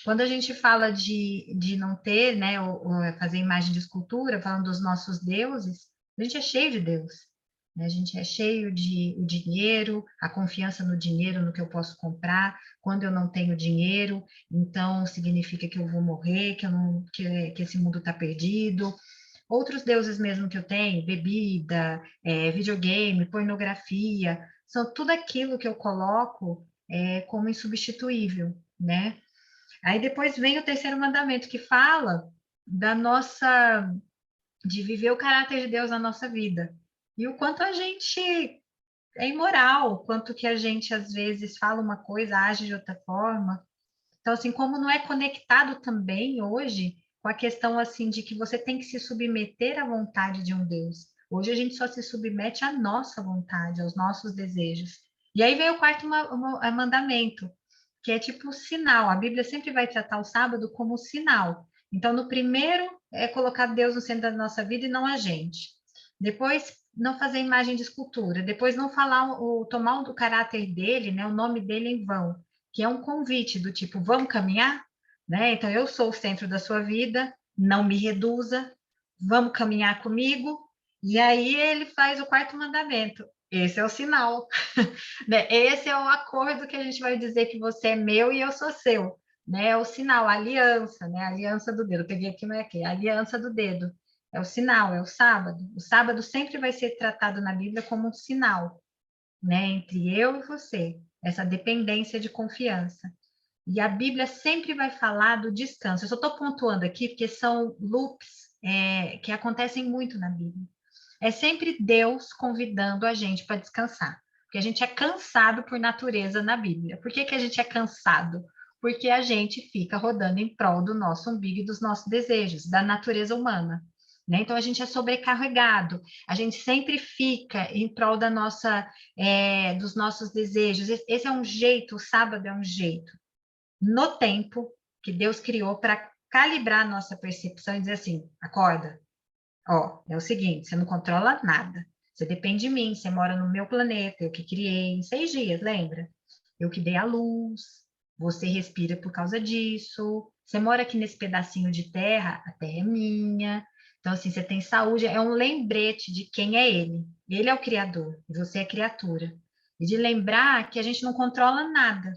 Quando a gente fala de não ter, né, ou fazer imagem de escultura, falando dos nossos deuses, a gente é cheio de Deus, né? A gente é cheio de o dinheiro, a confiança no dinheiro, no que eu posso comprar. Quando eu não tenho dinheiro, então significa que eu vou morrer, que esse mundo está perdido. Outros deuses mesmo que eu tenho, bebida, videogame, pornografia, são tudo aquilo que eu coloco como insubstituível, né? Aí depois vem o terceiro mandamento que fala de viver o caráter de Deus na nossa vida. E o quanto a gente é imoral, o quanto que a gente às vezes fala uma coisa, age de outra forma. Então, assim, como não é conectado também hoje com a questão assim de que você tem que se submeter à vontade de um Deus. Hoje a gente só se submete à nossa vontade, aos nossos desejos. E aí vem o quarto mandamento, que é tipo sinal. A Bíblia sempre vai tratar o sábado como sinal. Então, no primeiro é colocar Deus no centro da nossa vida e não a gente. Depois, não fazer imagem de escultura. Depois, não falar tomar o caráter dele, né, o nome dele em vão, que é um convite do tipo, vamos caminhar? Né? Então, eu sou o centro da sua vida, não me reduza, vamos caminhar comigo. E aí ele faz o quarto mandamento. Esse é o sinal. Esse é o acordo que a gente vai dizer que você é meu e eu sou seu. Né? É o sinal, a aliança, né? A aliança do dedo. Eu peguei aqui, não é aqui. A aliança do dedo. É o sinal, é o sábado. O sábado sempre vai ser tratado na Bíblia como um sinal, né? Entre eu e você. Essa dependência de confiança. E a Bíblia sempre vai falar do descanso. Eu só estou pontuando aqui porque são loops que acontecem muito na Bíblia. É sempre Deus convidando a gente para descansar. Porque a gente é cansado por natureza na Bíblia. Por que a gente é cansado? Porque a gente fica rodando em prol do nosso umbigo e dos nossos desejos, da natureza humana. Né? Então a gente é sobrecarregado, a gente sempre fica em prol dos nossos desejos. Esse é um jeito, o sábado é um jeito, no tempo que Deus criou para calibrar a nossa percepção e dizer assim, acorda, é o seguinte, você não controla nada, você depende de mim, você mora no meu planeta, eu que criei em 6 dias, lembra? Eu que dei a luz, você respira por causa disso, você mora aqui nesse pedacinho de terra, a terra é minha. Então, assim, você tem saúde, é um lembrete de quem é ele. Ele é o Criador, e você é criatura. E de lembrar que a gente não controla nada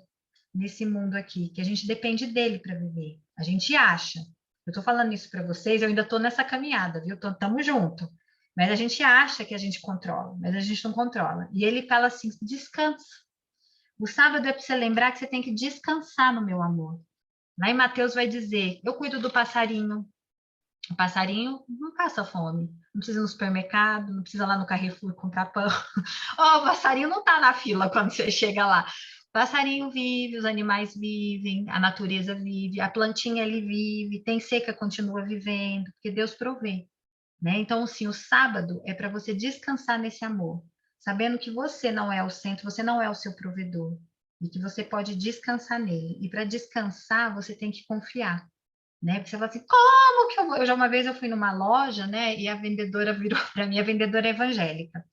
nesse mundo aqui, que a gente depende dele para viver. A gente acha, Eu estou falando isso para vocês, eu ainda estou nessa caminhada, viu? Estamos juntos. Mas a gente acha que a gente controla, mas a gente não controla. E ele fala assim, descansa. O sábado é para você lembrar que você tem que descansar no meu amor. Lá em Mateus vai dizer, eu cuido do passarinho. O passarinho não passa fome. Não precisa ir no supermercado, não precisa ir lá no Carrefour comprar pão. O passarinho não está na fila quando você chega lá. O passarinho vive, os animais vivem, a natureza vive, a plantinha ali vive, tem seca, continua vivendo, porque Deus provê. Né? Então, assim, o sábado é para você descansar nesse amor, sabendo que você não é o centro, você não é o seu provedor, e que você pode descansar nele. E para descansar, você tem que confiar, né? Porque você fala assim, como que eu vou? Uma vez eu fui numa loja, né? E a vendedora virou para mim, a vendedora evangélica.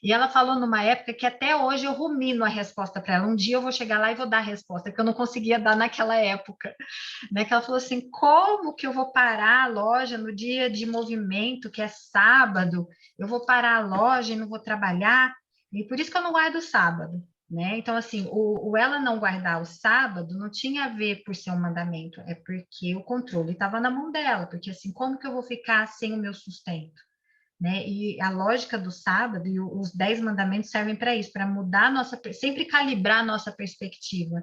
E ela falou numa época que até hoje eu rumino a resposta para ela. Um dia eu vou chegar lá e vou dar a resposta, que eu não conseguia dar naquela época. Né? Que ela falou assim, como que eu vou parar a loja no dia de movimento, que é sábado? Eu vou parar a loja e não vou trabalhar? E por isso que eu não guardo o sábado. Né? Então, assim, o ela não guardar o sábado não tinha a ver por ser um mandamento, é porque o controle estava na mão dela, porque assim, como que eu vou ficar sem o meu sustento? Né? E a lógica do sábado e os 10 mandamentos servem para isso, para mudar a nossa, sempre calibrar a nossa perspectiva.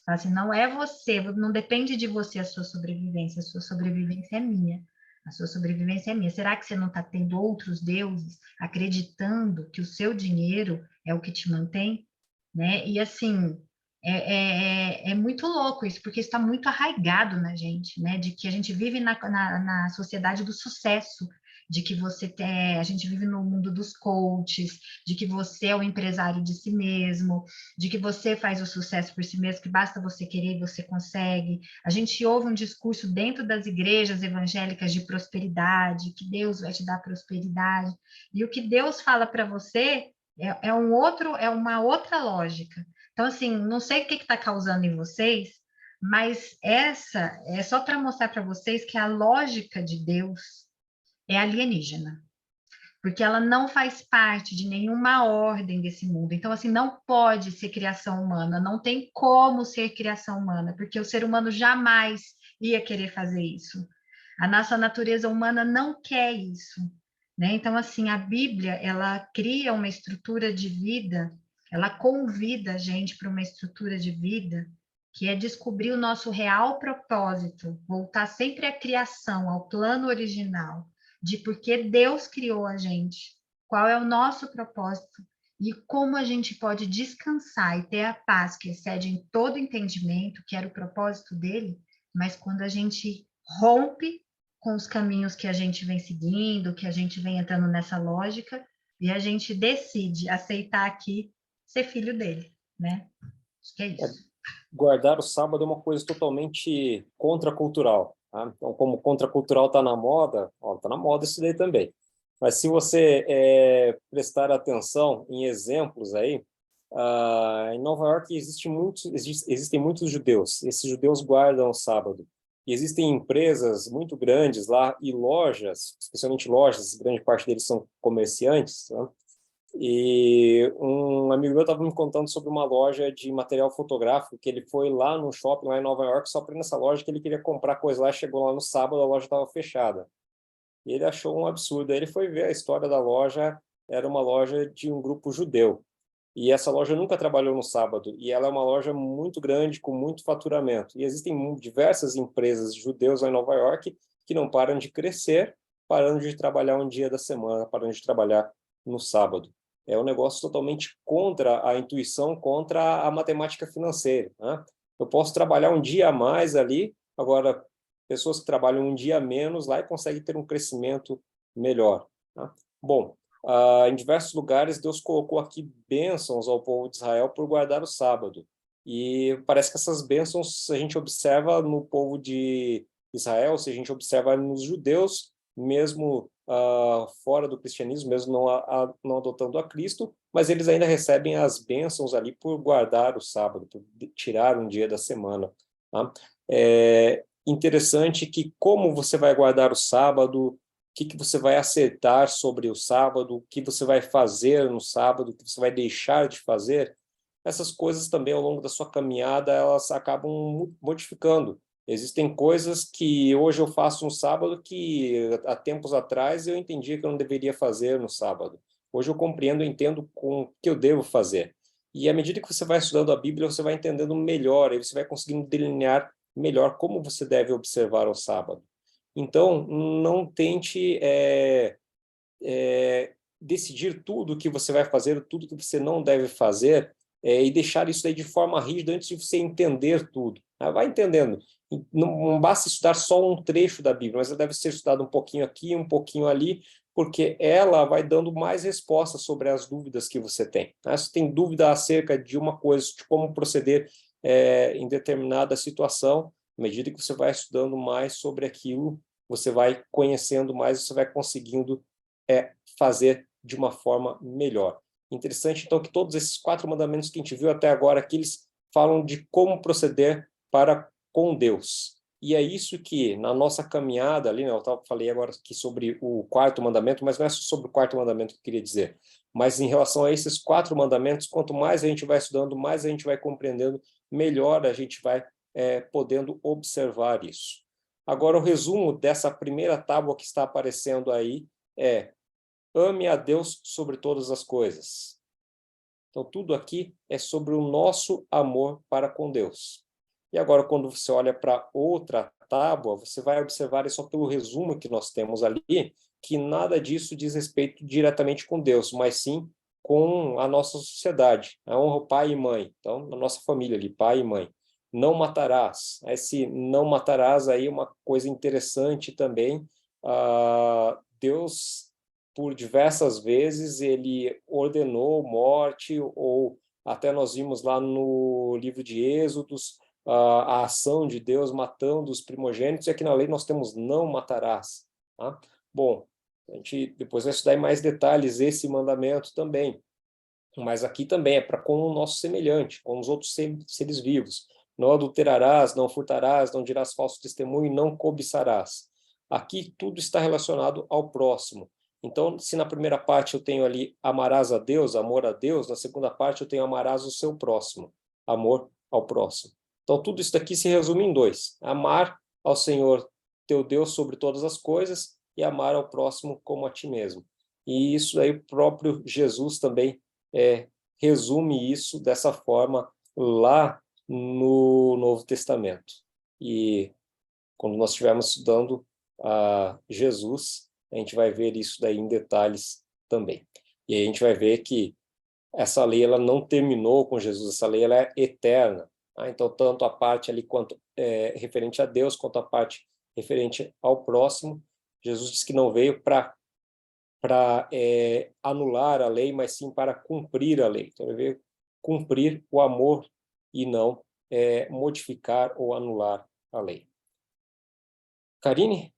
Assim, não é você, não depende de você a sua sobrevivência é minha. A sua sobrevivência é minha. Será que você não está tendo outros deuses acreditando que o seu dinheiro é o que te mantém? Né? E assim, é muito louco isso, porque está muito arraigado na gente, né? De que a gente vive na sociedade do sucesso, de que a gente vive no mundo dos coaches, de que você é o empresário de si mesmo, de que você faz o sucesso por si mesmo, que basta você querer e você consegue. A gente ouve um discurso dentro das igrejas evangélicas de prosperidade, que Deus vai te dar prosperidade, e o que Deus fala para você é uma outra lógica. Então, assim, não sei o que está causando em vocês, mas essa é só para mostrar para vocês que a lógica de Deus é alienígena, porque ela não faz parte de nenhuma ordem desse mundo. Então, assim, não pode ser criação humana, não tem como ser criação humana, porque o ser humano jamais ia querer fazer isso. A nossa natureza humana não quer isso, né? Então, assim, a Bíblia, ela cria uma estrutura de vida, ela convida a gente para uma estrutura de vida que é descobrir o nosso real propósito, voltar sempre à criação, ao plano original, de por que Deus criou a gente, qual é o nosso propósito e como a gente pode descansar e ter a paz que excede em todo entendimento, que era o propósito dele, mas quando a gente rompe com os caminhos que a gente vem seguindo, que a gente vem entrando nessa lógica, e a gente decide aceitar aqui ser filho dele, né? Acho que é isso. Guardar o sábado é uma coisa totalmente contracultural. Tá? Então, como contracultural está na moda, está na moda isso daí também. Mas se você prestar atenção em exemplos aí, em Nova York existem muitos judeus. Esses judeus guardam o sábado. E existem empresas muito grandes lá e lojas, especialmente lojas, grande parte deles são comerciantes, tá? E um amigo meu estava me contando sobre uma loja de material fotográfico que ele foi lá no shopping, lá em Nova York, só para ir nessa loja que ele queria comprar coisa lá, chegou lá no sábado, a loja estava fechada. E ele achou um absurdo. Aí ele foi ver a história da loja, era uma loja de um grupo judeu. E essa loja nunca trabalhou no sábado, e ela é uma loja muito grande, com muito faturamento. E existem diversas empresas judeus lá em Nova York que não param de crescer, parando de trabalhar um dia da semana, parando de trabalhar no sábado. É um negócio totalmente contra a intuição, contra a matemática financeira. Né? Eu posso trabalhar um dia a mais ali, agora, pessoas que trabalham um dia a menos lá e conseguem ter um crescimento melhor. Né? Bom, em diversos lugares, Deus colocou aqui bênçãos ao povo de Israel por guardar o sábado. E parece que essas bênçãos a gente observa no povo de Israel, se a gente observa nos judeus, mesmo fora do cristianismo, mesmo não adotando a Cristo, mas eles ainda recebem as bênçãos ali por guardar o sábado, por tirar um dia da semana. Tá? É interessante que como você vai guardar o sábado, o que você vai acertar sobre o sábado, o que você vai fazer no sábado, o que você vai deixar de fazer, essas coisas também ao longo da sua caminhada, elas acabam modificando Existem coisas que hoje eu faço no sábado que há tempos atrás eu entendia que eu não deveria fazer no sábado. Hoje eu compreendo, entendo com o que eu devo fazer. E à medida que você vai estudando a Bíblia, você vai entendendo melhor, e você vai conseguindo delinear melhor como você deve observar o sábado. Então, não tente decidir tudo o que você vai fazer, tudo que você não deve fazer, e deixar isso aí de forma rígida antes de você entender tudo. Vai entendendo. Não basta estudar só um trecho da Bíblia, mas ela deve ser estudada um pouquinho aqui, um pouquinho ali, porque ela vai dando mais respostas sobre as dúvidas que você tem. Se tem dúvida acerca de uma coisa, de como proceder em determinada situação, à medida que você vai estudando mais sobre aquilo, você vai conhecendo mais, você vai conseguindo fazer de uma forma melhor. Interessante, então, que todos esses 4 mandamentos que a gente viu até agora, que eles falam de como proceder para com Deus. E é isso que, na nossa caminhada ali, né, eu falei agora aqui sobre o 4º mandamento, mas não é só sobre o 4º mandamento que eu queria dizer. Mas em relação a esses 4 mandamentos, quanto mais a gente vai estudando, mais a gente vai compreendendo, melhor a gente vai podendo observar isso. Agora, o resumo dessa primeira tábua que está aparecendo aí é: ame a Deus sobre todas as coisas. Então, tudo aqui é sobre o nosso amor para com Deus. E agora, quando você olha para outra tábua, você vai observar, só pelo resumo que nós temos ali, que nada disso diz respeito diretamente com Deus, mas sim com a nossa sociedade. A honra ao pai e mãe. Então, na nossa família ali, pai e mãe. Não matarás. Esse não matarás aí é uma coisa interessante também. Deus, por diversas vezes, ele ordenou morte, ou até nós vimos lá no livro de Êxodos, a ação de Deus matando os primogênitos, e aqui na lei nós temos não matarás. Tá? Bom, a gente depois vai estudar em mais detalhes esse mandamento também, mas aqui também é para com o nosso semelhante, com os outros seres vivos. Não adulterarás, não furtarás, não dirás falso testemunho, não cobiçarás. Aqui tudo está relacionado ao próximo. Então, se na primeira parte eu tenho ali amarás a Deus, amor a Deus, na segunda parte eu tenho amarás o seu próximo, amor ao próximo. Então, tudo isso daqui se resume em 2. Amar ao Senhor teu Deus sobre todas as coisas e amar ao próximo como a ti mesmo. E isso aí o próprio Jesus também resume isso dessa forma lá no Novo Testamento. E quando nós estivermos estudando a Jesus, a gente vai ver isso daí em detalhes também. E aí a gente vai ver que essa lei ela não terminou com Jesus, essa lei ela é eterna. Então, tanto a parte ali quanto referente a Deus, quanto a parte referente ao próximo, Jesus disse que não veio para anular a lei, mas sim para cumprir a lei. Então, ele veio cumprir o amor e não modificar ou anular a lei. Karine?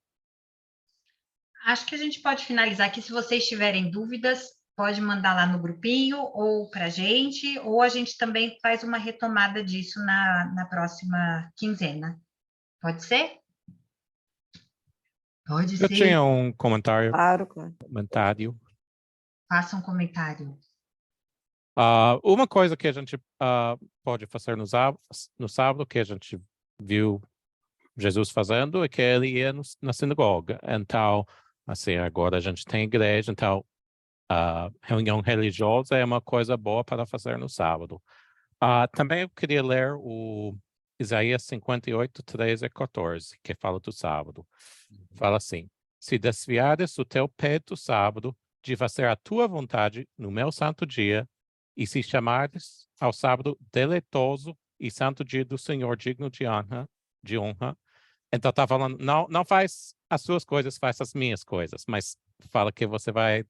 Acho que a gente pode finalizar aqui. Se vocês tiverem dúvidas, pode mandar lá no grupinho ou para a gente, ou a gente também faz uma retomada disso na próxima quinzena. Pode ser? Pode ser. Eu tinha um comentário. Claro. Comentário. Faça um comentário. Uma coisa que a gente pode fazer no sábado, que a gente viu Jesus fazendo, é que ele ia na sinagoga. Então, assim, agora a gente tem igreja, então a reunião religiosa é uma coisa boa para fazer no sábado. Também eu queria ler o Isaías 58, 13 e 14, que fala do sábado. Fala assim: se desviares o teu pé do sábado, de fazer a tua vontade no meu santo dia, e se chamares ao sábado deleitoso e santo dia do Senhor digno de honra, então está falando, não faz as suas coisas, faz as minhas coisas, mas fala que você vai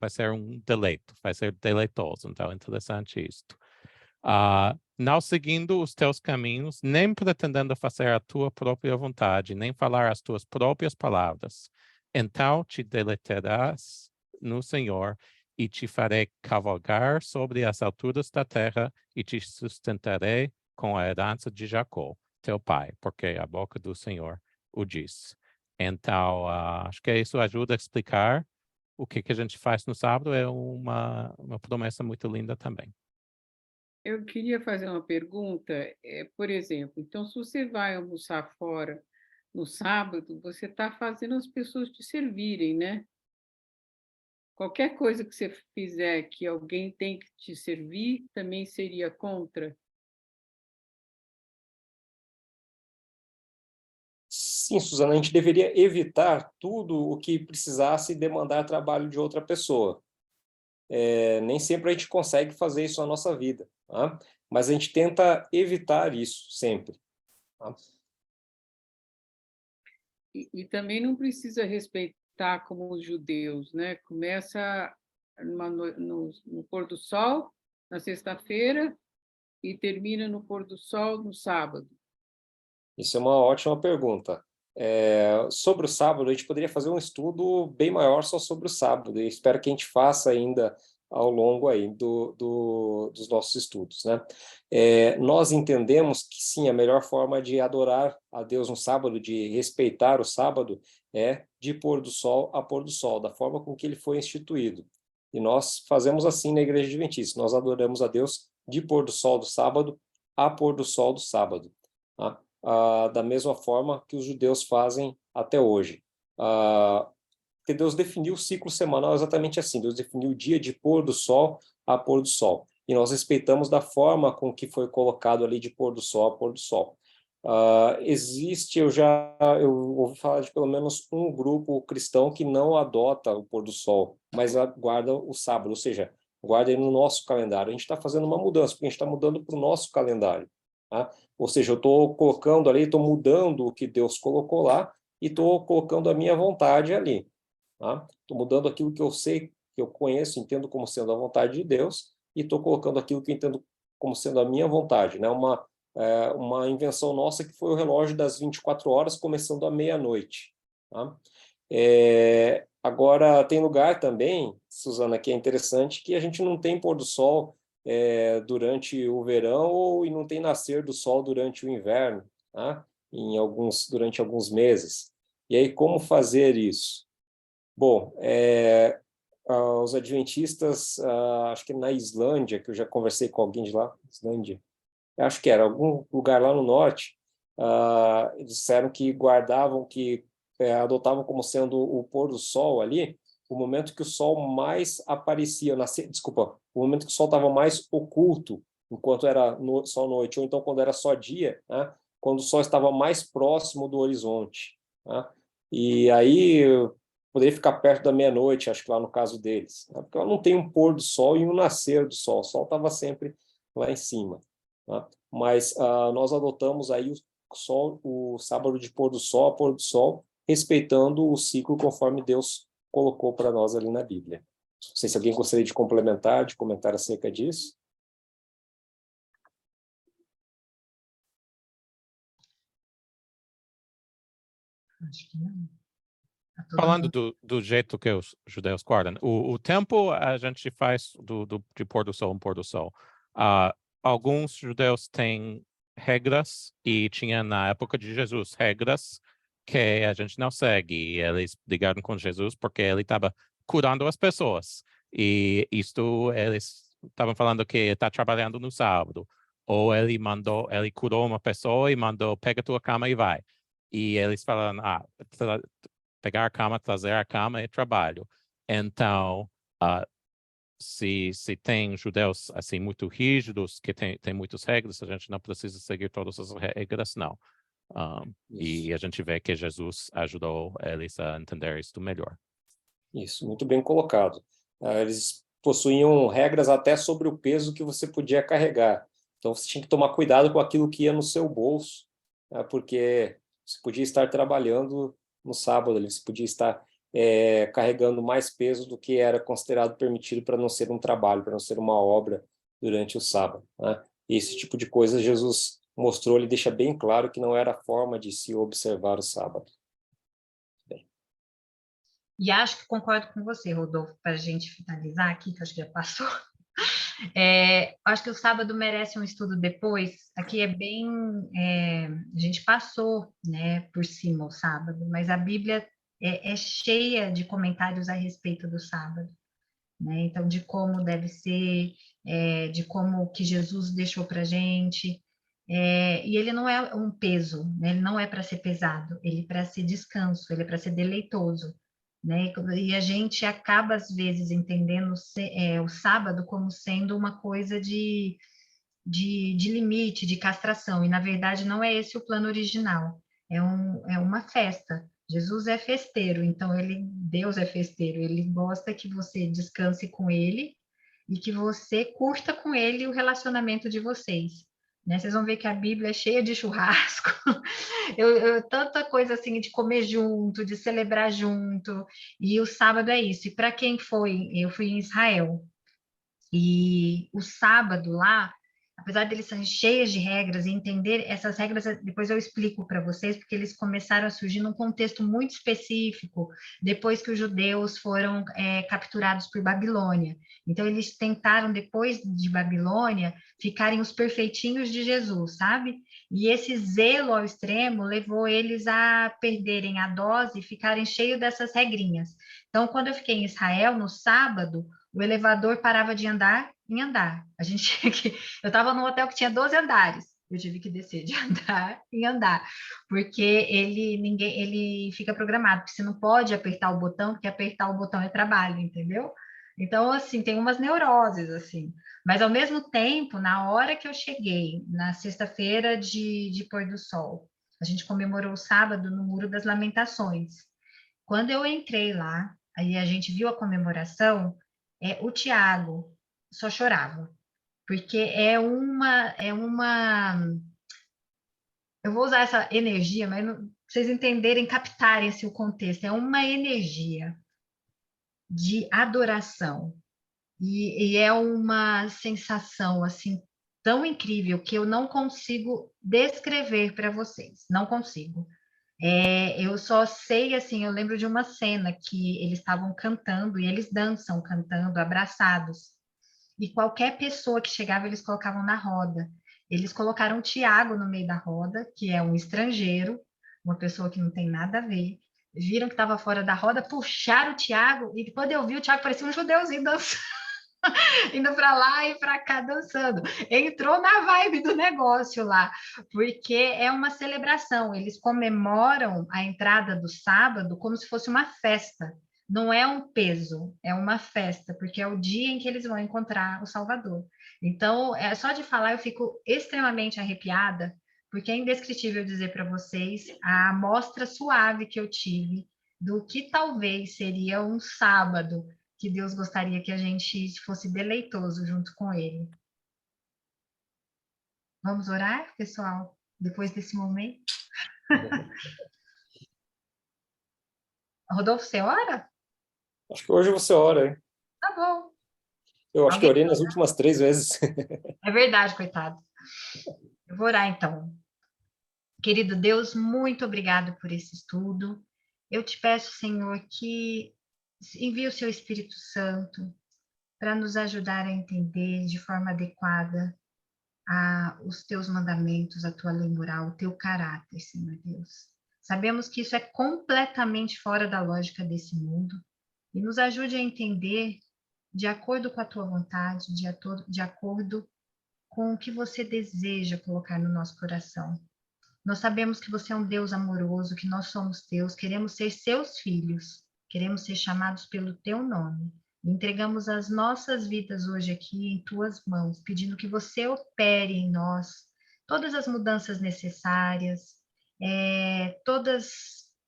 ser um deleito, vai ser deleitoso. Então, é interessante isto. Não seguindo os teus caminhos, nem pretendendo fazer a tua própria vontade, nem falar as tuas próprias palavras. Então te deleitarás no Senhor e te farei cavalgar sobre as alturas da terra e te sustentarei com a herança de Jacó, teu pai, porque a boca do Senhor o diz. Então, acho que isso ajuda a explicar o que a gente faz no sábado. É uma promessa muito linda também. Eu queria fazer uma pergunta, por exemplo, então se você vai almoçar fora no sábado, você está fazendo as pessoas te servirem, né? Qualquer coisa que você fizer que alguém tem que te servir, também seria contra? Sim, Suzana, a gente deveria evitar tudo o que precisasse demandar trabalho de outra pessoa. Nem sempre a gente consegue fazer isso na nossa vida, tá? Mas a gente tenta evitar isso sempre. Tá? E também não precisa respeitar como os judeus, né? Começa no pôr do sol, na sexta-feira, e termina no pôr do sol no sábado. Isso é uma ótima pergunta. Sobre o sábado, a gente poderia fazer um estudo bem maior só sobre o sábado, e espero que a gente faça ainda ao longo aí dos nossos estudos, né? Nós entendemos que sim, a melhor forma de adorar a Deus no sábado, de respeitar o sábado, é de pôr do sol a pôr do sol, da forma com que ele foi instituído. E nós fazemos assim na Igreja Adventista, nós adoramos a Deus de pôr do sol do sábado a pôr do sol do sábado, tá? Da mesma forma que os judeus fazem até hoje. Porque Deus definiu o ciclo semanal exatamente assim, Deus definiu o dia de pôr do sol a pôr do sol, e nós respeitamos da forma com que foi colocado ali de pôr do sol a pôr do sol. Eu ouvi falar de pelo menos um grupo cristão que não adota o pôr do sol, mas guarda o sábado, ou seja, guarda ele no nosso calendário. A gente está fazendo uma mudança, porque a gente está mudando para o nosso calendário, tá? Ou seja, eu estou colocando ali, estou mudando o que Deus colocou lá e estou colocando a minha vontade ali. Estou mudando aquilo que eu sei, que eu conheço, entendo como sendo a vontade de Deus, e estou colocando aquilo que eu entendo como sendo a minha vontade, né? Uma invenção nossa que foi o relógio das 24 horas, começando à meia-noite. Tá? Agora, tem lugar também, Suzana, que é interessante, que a gente não tem pôr do sol durante o verão e não tem nascer do sol durante o inverno, tá? Durante alguns meses. E aí, como fazer isso? Bom, os adventistas, acho que na Islândia, que eu já conversei com alguém de lá, Islândia, acho que era algum lugar lá no norte, eles disseram que adotavam como sendo o pôr do sol ali, o momento que o sol mais aparecia, o momento que o sol estava mais oculto, enquanto era só noite, ou então quando era só dia, né, quando o sol estava mais próximo do horizonte. Né? E aí poderia ficar perto da meia-noite, acho que lá no caso deles, né? Porque ela não tem um pôr do sol e um nascer do sol, o sol estava sempre lá em cima. Tá? Mas nós adotamos aí o sábado de pôr do sol a pôr do sol, respeitando o ciclo conforme Deus colocou para nós ali na Bíblia. Não sei se alguém gostaria de complementar, de comentar acerca disso. Acho que não. Falando do jeito que os judeus guardam, o tempo a gente faz de pôr do sol em pôr do sol. Alguns judeus têm regras, e tinha na época de Jesus regras que a gente não segue. E eles ligaram com Jesus porque ele estava curando as pessoas. E isto eles estavam falando que está trabalhando no sábado. Ou ele curou uma pessoa e mandou, pega tua cama e vai. E eles falaram, pegar a cama, trazer a cama é trabalho. Então, se tem judeus assim muito rígidos, que tem muitas regras, a gente não precisa seguir todas as regras, não. E a gente vê que Jesus ajudou eles a entender isso melhor. Isso, muito bem colocado. Eles possuíam regras até sobre o peso que você podia carregar. Então, você tinha que tomar cuidado com aquilo que ia no seu bolso, porque você podia estar trabalhando no sábado, você podia estar carregando mais peso do que era considerado permitido para não ser um trabalho, para não ser uma obra durante o sábado. Né? E esse tipo de coisa Jesus mostrou, ele deixa bem claro que não era a forma de se observar o sábado. E acho que concordo com você, Rodolfo, para a gente finalizar aqui, que acho que já passou. Acho que o sábado merece um estudo depois. Aqui a gente passou, né, por cima o sábado, mas a Bíblia é cheia de comentários a respeito do sábado. né? Então, de como deve ser, de como que Jesus deixou para a gente. E ele não é um peso, né? Ele não é para ser pesado, ele é para ser descanso, ele é para ser deleitoso, né? E a gente acaba, às vezes, entendendo o sábado como sendo uma coisa de limite, de castração, e na verdade não é esse o plano original, é uma festa. Jesus é festeiro, então Deus é festeiro, ele gosta que você descanse com ele e que você curta com ele o relacionamento de vocês. Né? Vocês vão ver que a Bíblia é cheia de churrasco, tanta coisa assim de comer junto, de celebrar junto, e o sábado é isso. E para quem foi, eu fui em Israel, e o sábado lá, apesar deles serem cheios de regras e entender essas regras, depois eu explico para vocês, porque eles começaram a surgir num contexto muito específico, depois que os judeus foram capturados por Babilônia. Então, eles tentaram, depois de Babilônia, ficarem os perfeitinhos de Jesus, sabe? E esse zelo ao extremo levou eles a perderem a dose e ficarem cheios dessas regrinhas. Então, quando eu fiquei em Israel, no sábado, o elevador parava de andar em andar. Eu estava num hotel que tinha 12 andares. Eu tive que descer de andar em andar, porque ele fica programado, porque você não pode apertar o botão, porque apertar o botão é trabalho, entendeu? Então, assim, tem umas neuroses, assim. Mas, ao mesmo tempo, na hora que eu cheguei, na sexta-feira de pôr do sol, a gente comemorou o sábado no Muro das Lamentações. Quando eu entrei lá, aí a gente viu a comemoração, o Tiago só chorava, porque eu vou usar essa energia, mas pra vocês entenderem, captarem esse o contexto, é uma energia de adoração, e é uma sensação, assim, tão incrível que eu não consigo descrever para vocês, não consigo. Eu só sei, assim, eu lembro de uma cena que eles estavam cantando, e eles dançam cantando, abraçados. E qualquer pessoa que chegava, eles colocavam na roda. Eles colocaram o Tiago no meio da roda, que é um estrangeiro, uma pessoa que não tem nada a ver. Viram que estava fora da roda, puxaram o Tiago, e quando eu vi, o Tiago parecia um judeuzinho dançando, indo para lá e para cá dançando. Entrou na vibe do negócio lá, porque é uma celebração. Eles comemoram a entrada do sábado como se fosse uma festa. Não é um peso, é uma festa, porque é o dia em que eles vão encontrar o Salvador. Então, só de falar eu fico extremamente arrepiada, porque é indescritível dizer para vocês a amostra suave que eu tive do que talvez seria um sábado que Deus gostaria que a gente fosse deleitoso junto com Ele. Vamos orar, pessoal, depois desse momento? Rodolfo, você ora? Acho que hoje você ora, hein? Tá bom. Eu acho que orei nas últimas 3 vezes. É verdade, coitado. Eu vou orar, então. Querido Deus, muito obrigado por esse estudo. Eu te peço, Senhor, que envie o seu Espírito Santo para nos ajudar a entender de forma adequada os teus mandamentos, a tua lei moral, o teu caráter, Senhor Deus. Sabemos que isso é completamente fora da lógica desse mundo, e nos ajude a entender de acordo com a tua vontade, de acordo com o que você deseja colocar no nosso coração. Nós sabemos que você é um Deus amoroso, que nós somos teus, queremos ser seus filhos, queremos ser chamados pelo teu nome. Entregamos as nossas vidas hoje aqui em tuas mãos, pedindo que você opere em nós todas as mudanças necessárias,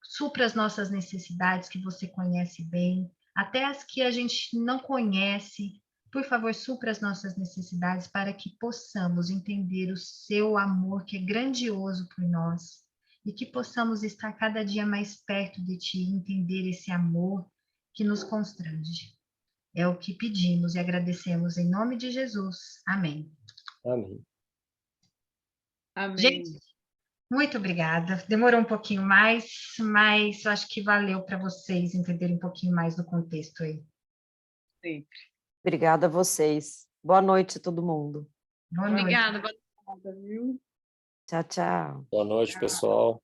supra as nossas necessidades que você conhece bem, até as que a gente não conhece. Por favor, supra as nossas necessidades para que possamos entender o seu amor, que é grandioso por nós, e que possamos estar cada dia mais perto de ti e entender esse amor que nos constrange. É o que pedimos e agradecemos em nome de Jesus. Amém. Amém. Amém. Gente, muito obrigada. Demorou um pouquinho mais, mas acho que valeu para vocês entenderem um pouquinho mais do contexto aí. Sempre. Obrigada a vocês. Boa noite, todo mundo. Boa noite. Obrigada. Viu? Tchau, tchau. Boa noite, pessoal.